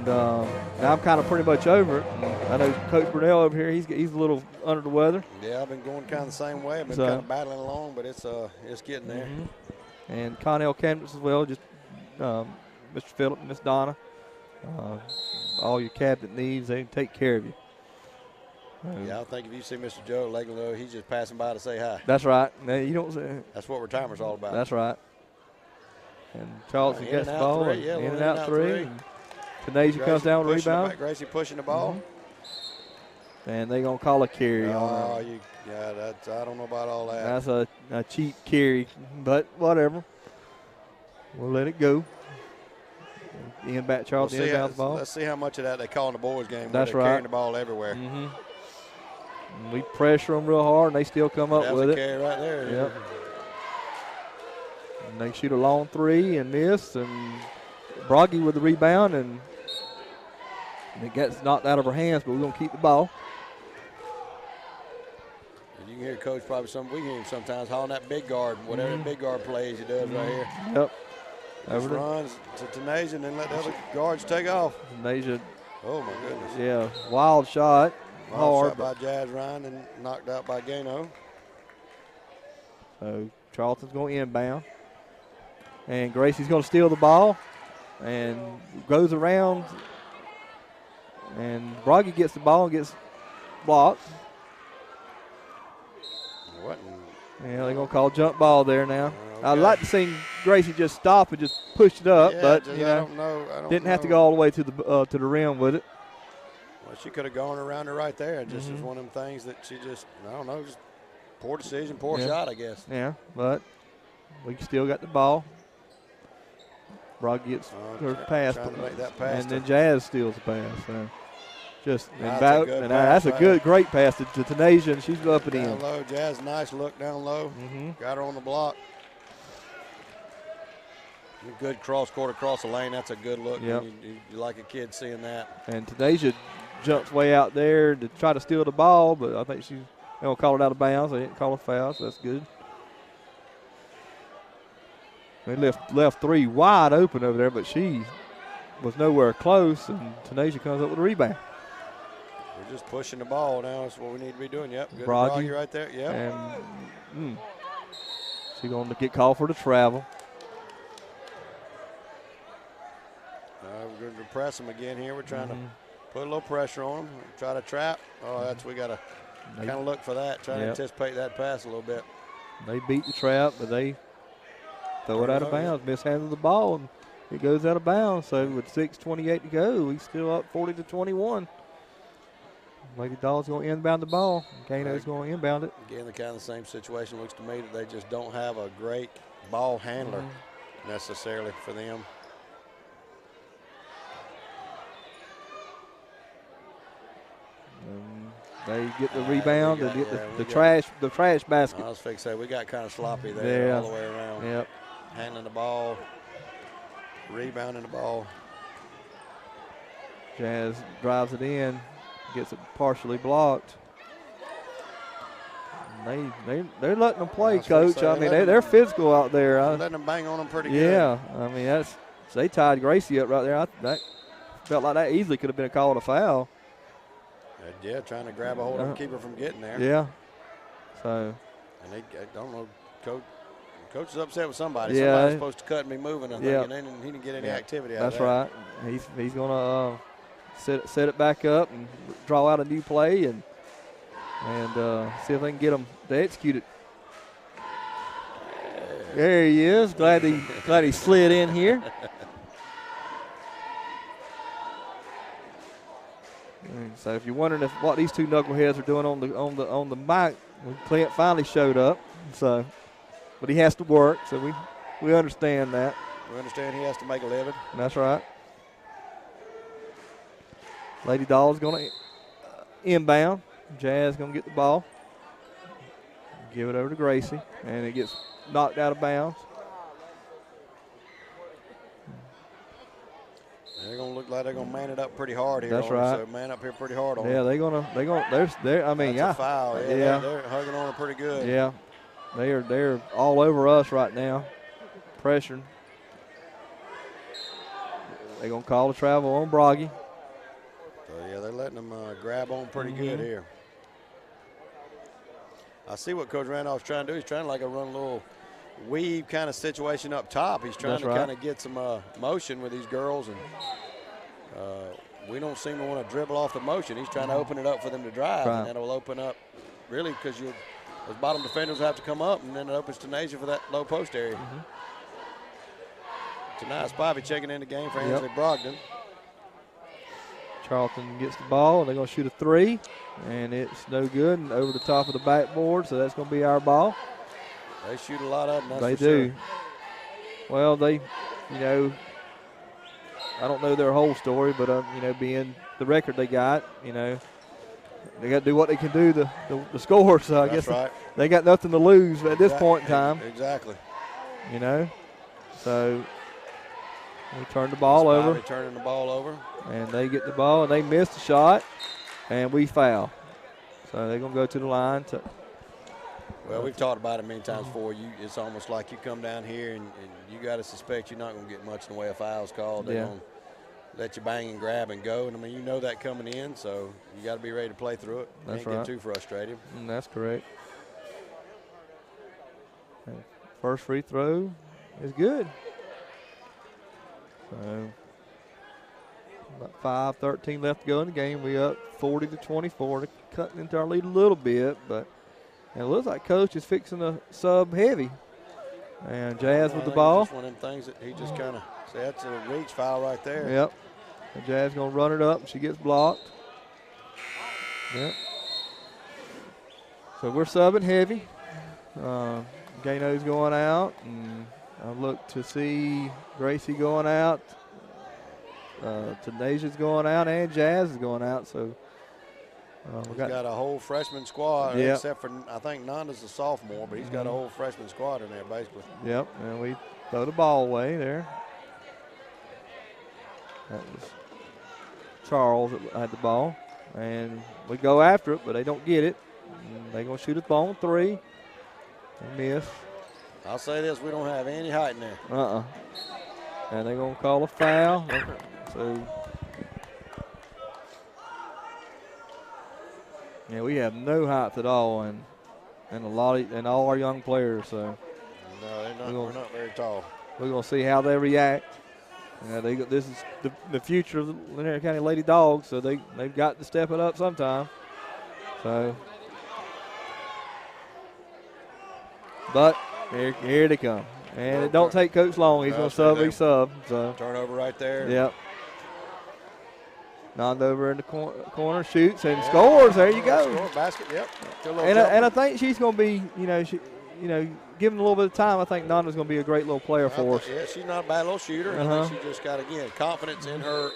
[SPEAKER 1] now I'm kind of pretty much over it. I know Coach Burnell over here, he's a little under the weather.
[SPEAKER 2] Yeah, I've been going kind of the same way. I've been kind of battling along, but it's getting there.
[SPEAKER 1] And Connell Campus as well, just Mr. Phillip, Miss Donna, all your cabinet needs, they can take care of you.
[SPEAKER 2] Yeah, I think if you see Mr. Joe Lakeland, he's just passing by to say hi.
[SPEAKER 1] That's right. No, you don't say.
[SPEAKER 2] That's what retirement's all about.
[SPEAKER 1] That's right. And Charlton gets the ball. In and out 3. Tanasia comes down with the rebound.
[SPEAKER 2] Gracie pushing the ball.
[SPEAKER 1] And they're going to call a carry on her.
[SPEAKER 2] I don't know about all that.
[SPEAKER 1] That's a cheap carry, but whatever. We'll let it go. Charlton inbounds the ball.
[SPEAKER 2] Let's see how much of that they call in the boys' game.
[SPEAKER 1] That's
[SPEAKER 2] they're
[SPEAKER 1] right.
[SPEAKER 2] Carrying the ball everywhere.
[SPEAKER 1] We pressure them real hard, and they still come up with it.
[SPEAKER 2] That's a carry right there.
[SPEAKER 1] Yep. And they shoot a long three and miss, and Broggy with the rebound, and it gets knocked out of her hands, but we're going to keep the ball.
[SPEAKER 2] And you can hear Coach we hear him sometimes hauling that big guard, whatever big guard plays he does right here.
[SPEAKER 1] Yep.
[SPEAKER 2] Just runs to Tanasia and then let the other guards take off.
[SPEAKER 1] Tanasia.
[SPEAKER 2] Oh, my goodness.
[SPEAKER 1] Yeah, wild shot.
[SPEAKER 2] Wild shot by Jazz Ryan and knocked out by Gano.
[SPEAKER 1] So Charlton's going to inbound. And Gracie's going to steal the ball and goes around. And Broggy gets the ball and gets blocked.
[SPEAKER 2] What?
[SPEAKER 1] Yeah, they're going to call jump ball there now. Okay. I'd like to see Gracie just stop and just push it up, but
[SPEAKER 2] I don't know.
[SPEAKER 1] Didn't have to go all the way to the rim with it.
[SPEAKER 2] Well, she could have gone around her right there. It just is one of them things that she just, I don't know, just poor decision, poor shot, I guess.
[SPEAKER 1] Yeah, but we still got the ball. Brock gets her pass,
[SPEAKER 2] trying to make that pass,
[SPEAKER 1] and then Jazz steals the pass. So just
[SPEAKER 2] that's
[SPEAKER 1] a great pass to Tanasia, and she's up and in.
[SPEAKER 2] Down low, Jazz, nice look down low. Got her on the block. Good cross court across the lane. That's a good look.
[SPEAKER 1] Yep.
[SPEAKER 2] You like a kid seeing that.
[SPEAKER 1] And Tanasia jumps way out there to try to steal the ball, but I think they're going to call it out of bounds. They didn't call a foul, so that's good. They left three wide open over there, but she was nowhere close, and Tanasia comes up with a rebound.
[SPEAKER 2] We're just pushing the ball now. That's what we need to be doing. Yep, good
[SPEAKER 1] Broggy
[SPEAKER 2] right there. Yep.
[SPEAKER 1] And she's going to get called for the travel.
[SPEAKER 2] We're going to press them again here. We're trying to put a little pressure on them, try to trap. Oh, we got to kind of look for that, try to anticipate that pass a little bit.
[SPEAKER 1] They beat the trap, but they throw it out of bounds, mishandle the ball, and it goes out of bounds. So with 6:28 to go, we still up 40-21. Lady Dawgs going to inbound the ball. Gano's going to inbound it.
[SPEAKER 2] Again, the kind of the same situation. Looks to me that they just don't have a great ball handler necessarily for them.
[SPEAKER 1] They get the rebound and get the trash basket.
[SPEAKER 2] I was fixing to say, we got kind of sloppy there all the way around.
[SPEAKER 1] Yep.
[SPEAKER 2] Handling the ball, rebounding the ball.
[SPEAKER 1] Jazz drives it in, gets it partially blocked. They're letting them play, Coach. I mean, they're physical out there.
[SPEAKER 2] They're letting them bang on them pretty good.
[SPEAKER 1] Yeah, I mean, they tied Gracie up right there. That felt like that easily could have been a call to foul.
[SPEAKER 2] Yeah, trying to grab a hold of him, keep her from getting there.
[SPEAKER 1] Yeah. So.
[SPEAKER 2] And I don't know, Coach is upset with somebody.
[SPEAKER 1] Yeah.
[SPEAKER 2] Somebody's supposed to cut and be moving, I think, and he didn't get any activity out of that.
[SPEAKER 1] That's right. He's going to set it back up and draw out a new play and see if they can get them to execute it. There he is. Glad he slid in here. So if you're wondering what these two knuckleheads are doing on the mic, Clint finally showed up. So, but he has to work, so we understand that.
[SPEAKER 2] We understand he has to make a living.
[SPEAKER 1] That's right. Lady Dawgs going to inbound. Jazz going to get the ball, give it over to Gracie, and it gets knocked out of bounds.
[SPEAKER 2] They're going to look like they're going to man it up pretty hard here.
[SPEAKER 1] That's right.
[SPEAKER 2] So man up here pretty hard on
[SPEAKER 1] them. They're I mean,
[SPEAKER 2] that's a foul. They're hugging on her pretty good.
[SPEAKER 1] Yeah. They're all over us right now, pressuring. They're going to call the travel on Broggy.
[SPEAKER 2] So, yeah, they're letting them grab on pretty good here. I see what Coach Randolph's trying to do. He's trying to run a little weave kind of situation up top. He's trying to kind of get some motion with these girls, and we don't seem to want to dribble off the motion. He's trying to open it up for them to drive, and that will open up really because those bottom defenders have to come up, and then it opens Tanasia for that low post area. Tonight, Spivey checking in the game for Ansley Brogdon.
[SPEAKER 1] Charlton gets the ball, and they're going to shoot a 3, and it's no good and over the top of the backboard, so that's going to be our ball.
[SPEAKER 2] They shoot a lot of them, that's
[SPEAKER 1] They
[SPEAKER 2] for
[SPEAKER 1] do.
[SPEAKER 2] sure.
[SPEAKER 1] Well, they, you know, I don't know their whole story, but, you know, being the record they got, you know, they got to do what they can do to score, so I
[SPEAKER 2] That's
[SPEAKER 1] guess
[SPEAKER 2] right.
[SPEAKER 1] they got nothing to lose at this point in time.
[SPEAKER 2] Exactly.
[SPEAKER 1] You know, so we turn the ball over.
[SPEAKER 2] Turning the ball over.
[SPEAKER 1] And they get the ball, and they miss the shot, and we foul. So they're going to go to the line.
[SPEAKER 2] Well, we've talked about it many times before. It's almost like you come down here, and you got to suspect you're not going to get much in the way of fouls called. They're going to let you bang and grab and go. And, I mean, you know that coming in, so you got to be ready to play through it.
[SPEAKER 1] That's
[SPEAKER 2] Can't
[SPEAKER 1] right.
[SPEAKER 2] get too frustrated.
[SPEAKER 1] And that's correct. And first free throw is good. So about 5:13 left to go in the game. We up 40-24. They're cutting into our lead a little bit, but it looks like Coach is fixing a sub heavy. And Jazz with the ball.
[SPEAKER 2] Just one of them things that he just kind of said, that's a reach foul right there.
[SPEAKER 1] Yep. And Jazz going to run it up, and she gets blocked. Yep. So we're subbing heavy. Gano's going out, and I look to see Gracie going out. Tanasia's going out, and Jazz is going out. So
[SPEAKER 2] we've got a whole freshman squad,
[SPEAKER 1] yep.
[SPEAKER 2] except for I think Nanda's a sophomore, but he's got a whole freshman squad in there basically.
[SPEAKER 1] Yep, and we throw the ball away there. That was Charles that had the ball, and we go after it, but they don't get it. They're going to shoot a ball 3. They miss.
[SPEAKER 2] I'll say this, we don't have any height in there.
[SPEAKER 1] And they're going to call a foul. So, yeah, we have no height at all, and all our young players. So,
[SPEAKER 2] no, we're not very tall.
[SPEAKER 1] We're going to see how they react. This is the future of the Lanier County Lady Dogs, so they've got to step it up sometime. So, but here they come. And it don't take Coach long. He's going to sub. So.
[SPEAKER 2] Turnover right there.
[SPEAKER 1] Yep. Nanda over in the corner, shoots and scores. There you go.
[SPEAKER 2] Score, basket, yep.
[SPEAKER 1] And I think she's going to be, given a little bit of time, I think Nanda's going to be a great little player for us.
[SPEAKER 2] Yeah, she's not a bad little shooter. I think she just got, again, confidence in her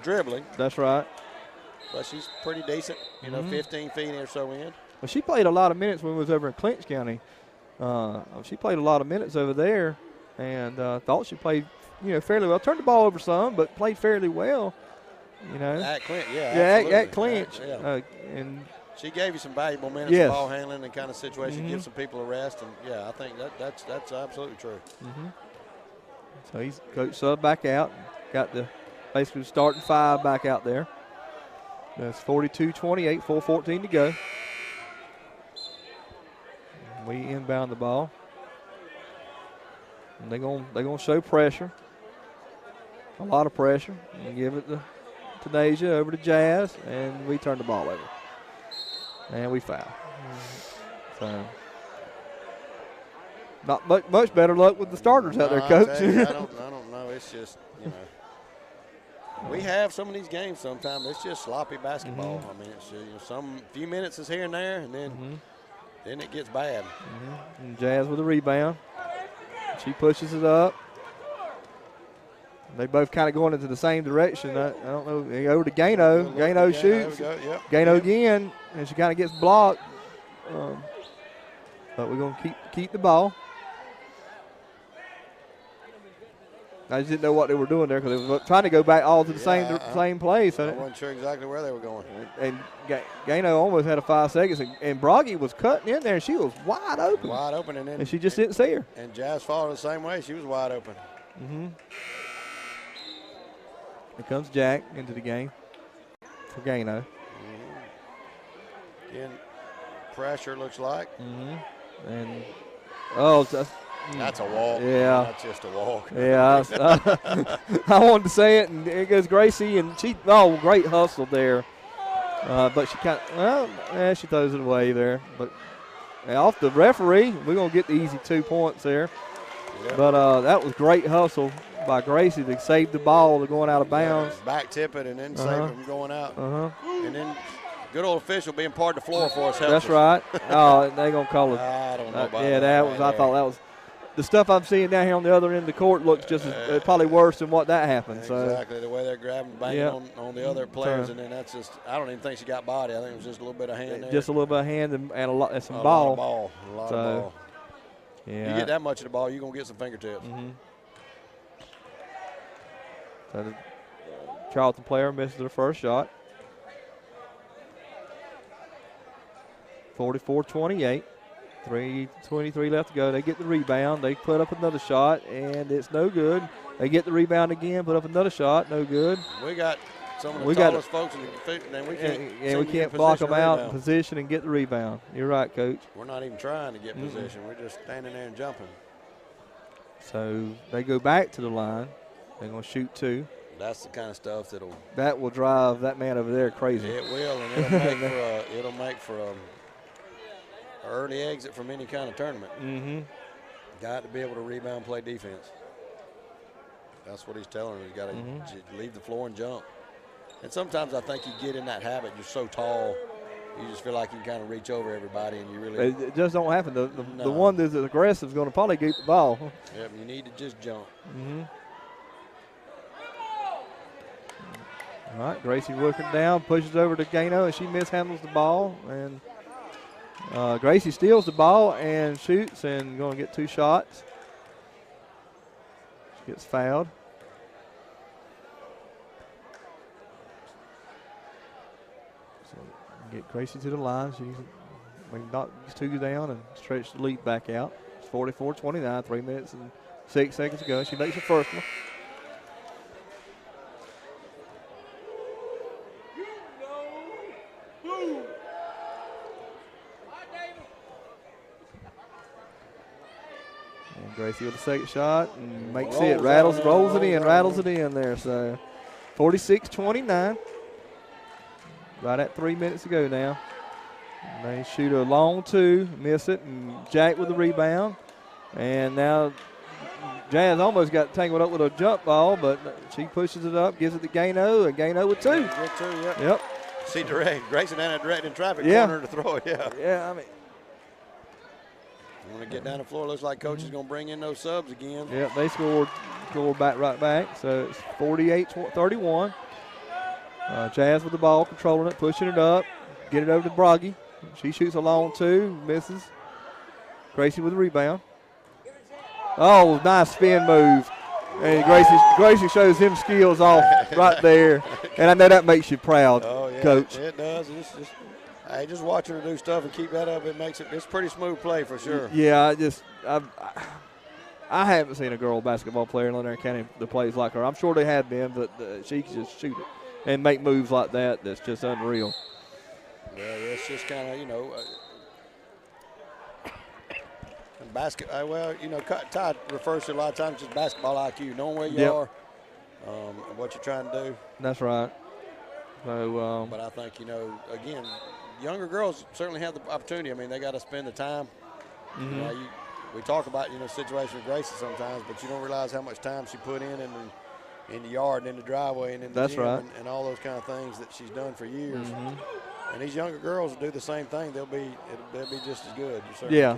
[SPEAKER 2] dribbling.
[SPEAKER 1] That's right.
[SPEAKER 2] But she's pretty decent, 15 feet or so in.
[SPEAKER 1] Well, she played a lot of minutes when we was over in Clinch County. She played a lot of minutes over there, and thought she played, fairly well. Turned the ball over some, but played fairly well.
[SPEAKER 2] At Clinch,
[SPEAKER 1] at Clinch. And
[SPEAKER 2] she gave you some valuable minutes of ball handling and kind of situation, give some people a rest, and I think that's absolutely true.
[SPEAKER 1] So he's coach sub back out, got the basically starting 5 back out there. That's 42-28, 4:14 to go. We inbound the ball. And they're gonna show pressure. A lot of pressure. And give it to Nasia, over to Jazz, and we turn the ball over. And we foul. So not much better luck with the starters out there, Coach.
[SPEAKER 2] I don't know. It's just, we have some of these games sometimes. It's just sloppy basketball. I mean, it's some few minutes is here and there, and then it gets bad.
[SPEAKER 1] And Jazz with a rebound. She pushes it up. They both kind of going into the same direction. I don't know. They go to Gano. Gano shoots. Gano again, and she kind of gets blocked. But we're going to keep the ball. I just didn't know what they were doing there because they were trying to go back all to the same place.
[SPEAKER 2] I wasn't sure exactly where they were going.
[SPEAKER 1] And Gano almost had a 5 seconds, and Broggy was cutting in there, and she was wide open.
[SPEAKER 2] Wide open, and
[SPEAKER 1] she just didn't see her.
[SPEAKER 2] And Jazz followed the same way. She was wide open.
[SPEAKER 1] Here comes Jack into the game for Gano.
[SPEAKER 2] Again, pressure looks like.
[SPEAKER 1] And
[SPEAKER 2] that's a walk.
[SPEAKER 1] Yeah.
[SPEAKER 2] That's just a walk.
[SPEAKER 1] Yeah. I wanted to say it, and there goes Gracie, and great hustle there. But she she throws it away there. But off the referee, we're going to get the easy 2 points there. But that was great hustle by Gracie to save the ball to going out of bounds.
[SPEAKER 2] Back tip it and then save it from going out. And then good old official being part of the floor for us.
[SPEAKER 1] That's right. Oh, they going to call it.
[SPEAKER 2] I don't know about
[SPEAKER 1] yeah,
[SPEAKER 2] that.
[SPEAKER 1] I thought that was. The stuff I'm seeing down here on the other end of the court looks just probably worse than what that happened.
[SPEAKER 2] Exactly, the way they're grabbing, banging on the other players, and then that's just, I don't even think she got body. I think it was just a little bit of hand there.
[SPEAKER 1] Just a little bit of hand and a lot, and some
[SPEAKER 2] ball.
[SPEAKER 1] A
[SPEAKER 2] lot of ball.
[SPEAKER 1] Yeah.
[SPEAKER 2] You get that much of the ball, you're going to get some fingertips.
[SPEAKER 1] So the Charlton player misses their first shot. 44-28. 3:23 left to go. They get the rebound. They put up another shot, and it's no good. They get the rebound again, put up another shot, no good.
[SPEAKER 2] We got some of the tallest folks in the and
[SPEAKER 1] we can't block them out in position and get the rebound. You're right, Coach.
[SPEAKER 2] We're not even trying to get position. We're just standing there and jumping.
[SPEAKER 1] So they go back to the line. They're going to shoot 2.
[SPEAKER 2] That's the kind of stuff
[SPEAKER 1] that will drive that man over there crazy.
[SPEAKER 2] It will, and it'll make for a early exit from any kind of tournament. Got to be able to rebound, play defense. That's what he's telling her. You got to leave the floor and jump. And sometimes I think you get in that habit. You're so tall, you just feel like you can kind of reach over everybody, and you really. It
[SPEAKER 1] just don't happen. The one that's aggressive is going to probably get the ball.
[SPEAKER 2] Yep, you need to just jump.
[SPEAKER 1] All right, Gracie working down, pushes over to Gano, and she mishandles the ball, and Gracie steals the ball and shoots and going to get 2 shots. She gets fouled. So get Gracie to the line. She can knock these 2 down and stretch the lead back out. It's 44-29, 3 minutes and 6 seconds to go. She makes the first one. Gracie with the second shot and makes it, rolls it in there. So 46-29. Right at 3 minutes to go now. And they shoot a long 2, miss it, and Jack with the rebound. And now Jazz almost got tangled up with a jump ball, but she pushes it up, gives it to Gano, and Gano with 2.
[SPEAKER 2] Good 2,
[SPEAKER 1] Yep.
[SPEAKER 2] See direct. Grayson down that direct in traffic corner to throw it,
[SPEAKER 1] Yeah, I mean.
[SPEAKER 2] Want to get down the floor. Looks like Coach is going to bring in those subs again.
[SPEAKER 1] Yeah, they scored right back. So it's 48-31. Jazz with the ball, controlling it, pushing it up, get it over to Broggy. She shoots a long 2, misses. Gracie with the rebound. Oh, nice spin move. And Gracie shows him skills off right there. And I know that makes you proud, Coach.
[SPEAKER 2] It does. Hey, just watching her do stuff and keep that up, it's pretty smooth play for sure.
[SPEAKER 1] Yeah, I haven't seen a girl basketball player in Lanier County that plays like her. I'm sure they have been, but she can just shoot it and make moves like that. That's just unreal.
[SPEAKER 2] Yeah, it's just kind of, Todd refers to a lot of times just basketball IQ, knowing where you are, what you're trying to do.
[SPEAKER 1] That's right. So,
[SPEAKER 2] but I think, again, younger girls certainly have the opportunity. I mean, they got to spend the time. We talk about, situation with Gracie sometimes, but you don't realize how much time she put in the yard and in the driveway and in the gym and all those kind of things that she's done for years. And these younger girls will do the same thing. They'll be just as good.
[SPEAKER 1] Yeah.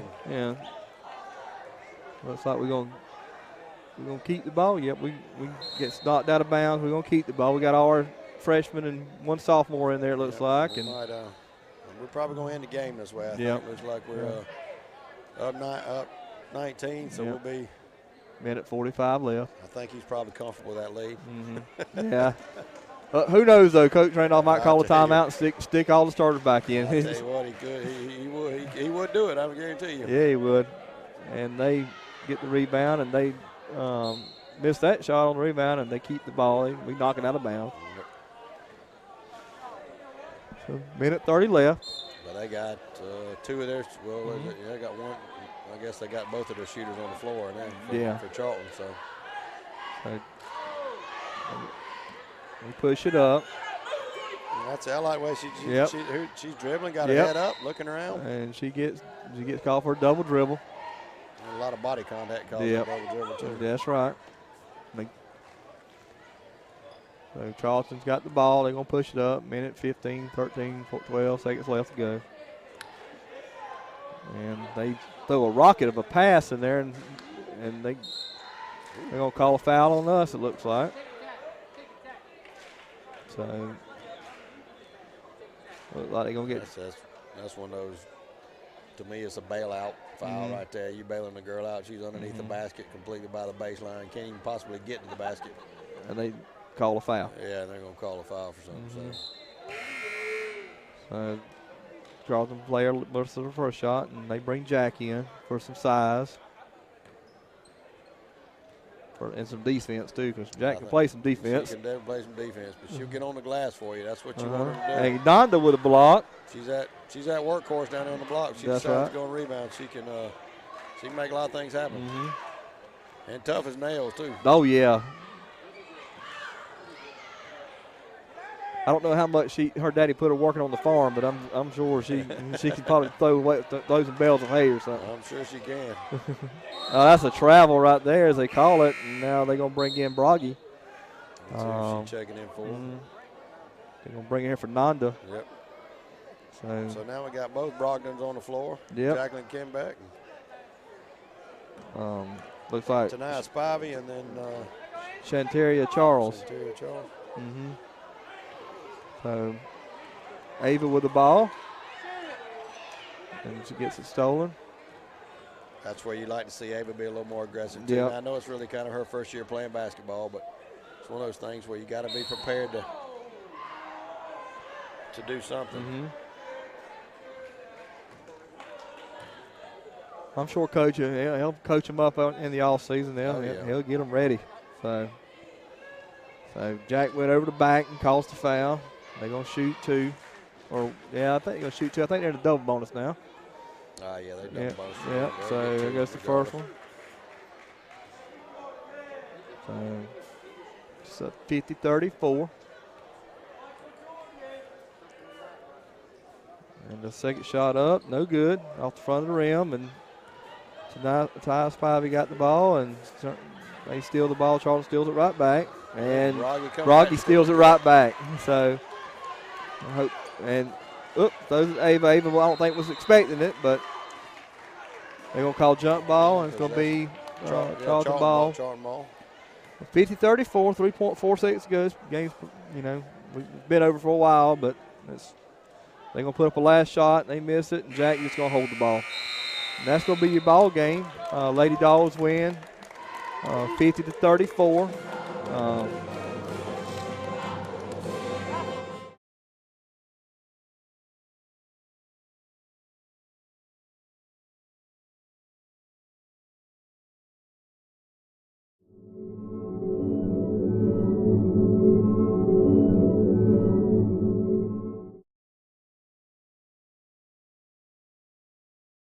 [SPEAKER 1] Looks like we're gonna keep the ball. Yep, we get knocked out of bounds. We're gonna keep the ball. We got our freshman and 1 sophomore in there. It looks like, and
[SPEAKER 2] we're probably gonna end the game this way. I think it looks like we're up 19, so we'll be.
[SPEAKER 1] Minute 45 left.
[SPEAKER 2] I think he's probably comfortable with that lead.
[SPEAKER 1] Yeah. Who knows, though? Coach Randolph might call a timeout and stick all the starters back in.
[SPEAKER 2] I tell you what, he could. He would do it, I guarantee you.
[SPEAKER 1] Yeah, he would. And they get the rebound, and they miss that shot on the rebound, and they keep the ball. We knock it out of bounds. So, minute 30 left.
[SPEAKER 2] But they got 2 of theirs. Well, they got 1. I guess they got both of their shooters on the floor now for Charlton. So
[SPEAKER 1] we push it up.
[SPEAKER 2] I like the way she's dribbling, got her head up, looking around.
[SPEAKER 1] And she gets called for a double dribble.
[SPEAKER 2] And a lot of body contact called for a double dribble, too.
[SPEAKER 1] That's right. So Charlton's got the ball. They're going to push it up. Minute 15, 13, 12 seconds left to go. And they throw a rocket of a pass in there, and they're going to call a foul on us, it looks like. So, looks like they're going to get.
[SPEAKER 2] That's one of those, to me, it's a bailout foul right there. You bailing the girl out. She's underneath the basket completely by the baseline. Can't even possibly get to the basket.
[SPEAKER 1] And they call a foul.
[SPEAKER 2] Yeah, they're going to call a foul for something.
[SPEAKER 1] So, Charlton player looks at the first shot, and they bring Jack in for some size. And some defense, too, because Jack can play some defense.
[SPEAKER 2] She can definitely play some defense, but she'll get on the glass for you. That's what you want her to do.
[SPEAKER 1] Hey, Donda with a block.
[SPEAKER 2] She's at workhorse down there on the block. She decides to go and rebound. She can make a lot of things happen. And tough as nails, too.
[SPEAKER 1] Oh, yeah. I don't know how much her daddy put her working on the farm, but I'm sure she can probably throw some bells of hay or something.
[SPEAKER 2] I'm sure she can.
[SPEAKER 1] That's a travel right there, as they call it. And now they're going to bring in Broggy.
[SPEAKER 2] Let's see if she's checking in for.
[SPEAKER 1] They're going to bring in for Nanda.
[SPEAKER 2] Yep.
[SPEAKER 1] So
[SPEAKER 2] now we got both Brogdons on the floor.
[SPEAKER 1] Yep.
[SPEAKER 2] Jacqueline Kimbeck.
[SPEAKER 1] Looks like
[SPEAKER 2] Tanaya Spivey and then
[SPEAKER 1] Shantaria Charles.
[SPEAKER 2] Shantaria Charles.
[SPEAKER 1] So Ava with the ball. And she gets it stolen.
[SPEAKER 2] That's where you like to see Ava be a little more aggressive, too.
[SPEAKER 1] Yep.
[SPEAKER 2] I know it's really kind of her first year playing basketball, but it's one of those things where you got to be prepared to do something.
[SPEAKER 1] I'm sure Coach, he'll coach them up in the off season. He'll get them ready. So Jack went over the back and caused the foul. They're going to shoot two. I think they're going to shoot two. I think they're in a double bonus now.
[SPEAKER 2] Yeah, they're double bonus.
[SPEAKER 1] Yeah, so there goes the first one. So it's a 50-34. And the second shot up, no good, off the front of the rim. And tonight, Ty Spivey got the ball, and they steal the ball. Charlton steals it right back. And Rocky steals it right back. So, I hope. And, those Ava. Ava, I don't think was expecting it, but they're going to call jump ball, and it's going to be Charlton ball. 50-34, 3.4 seconds goes. Game's, we've been over for a while, but they're going to put up a last shot, and they miss it, and Jack just going to hold the ball. And that's going to be your ball game. Lady Dawgs win 50-34.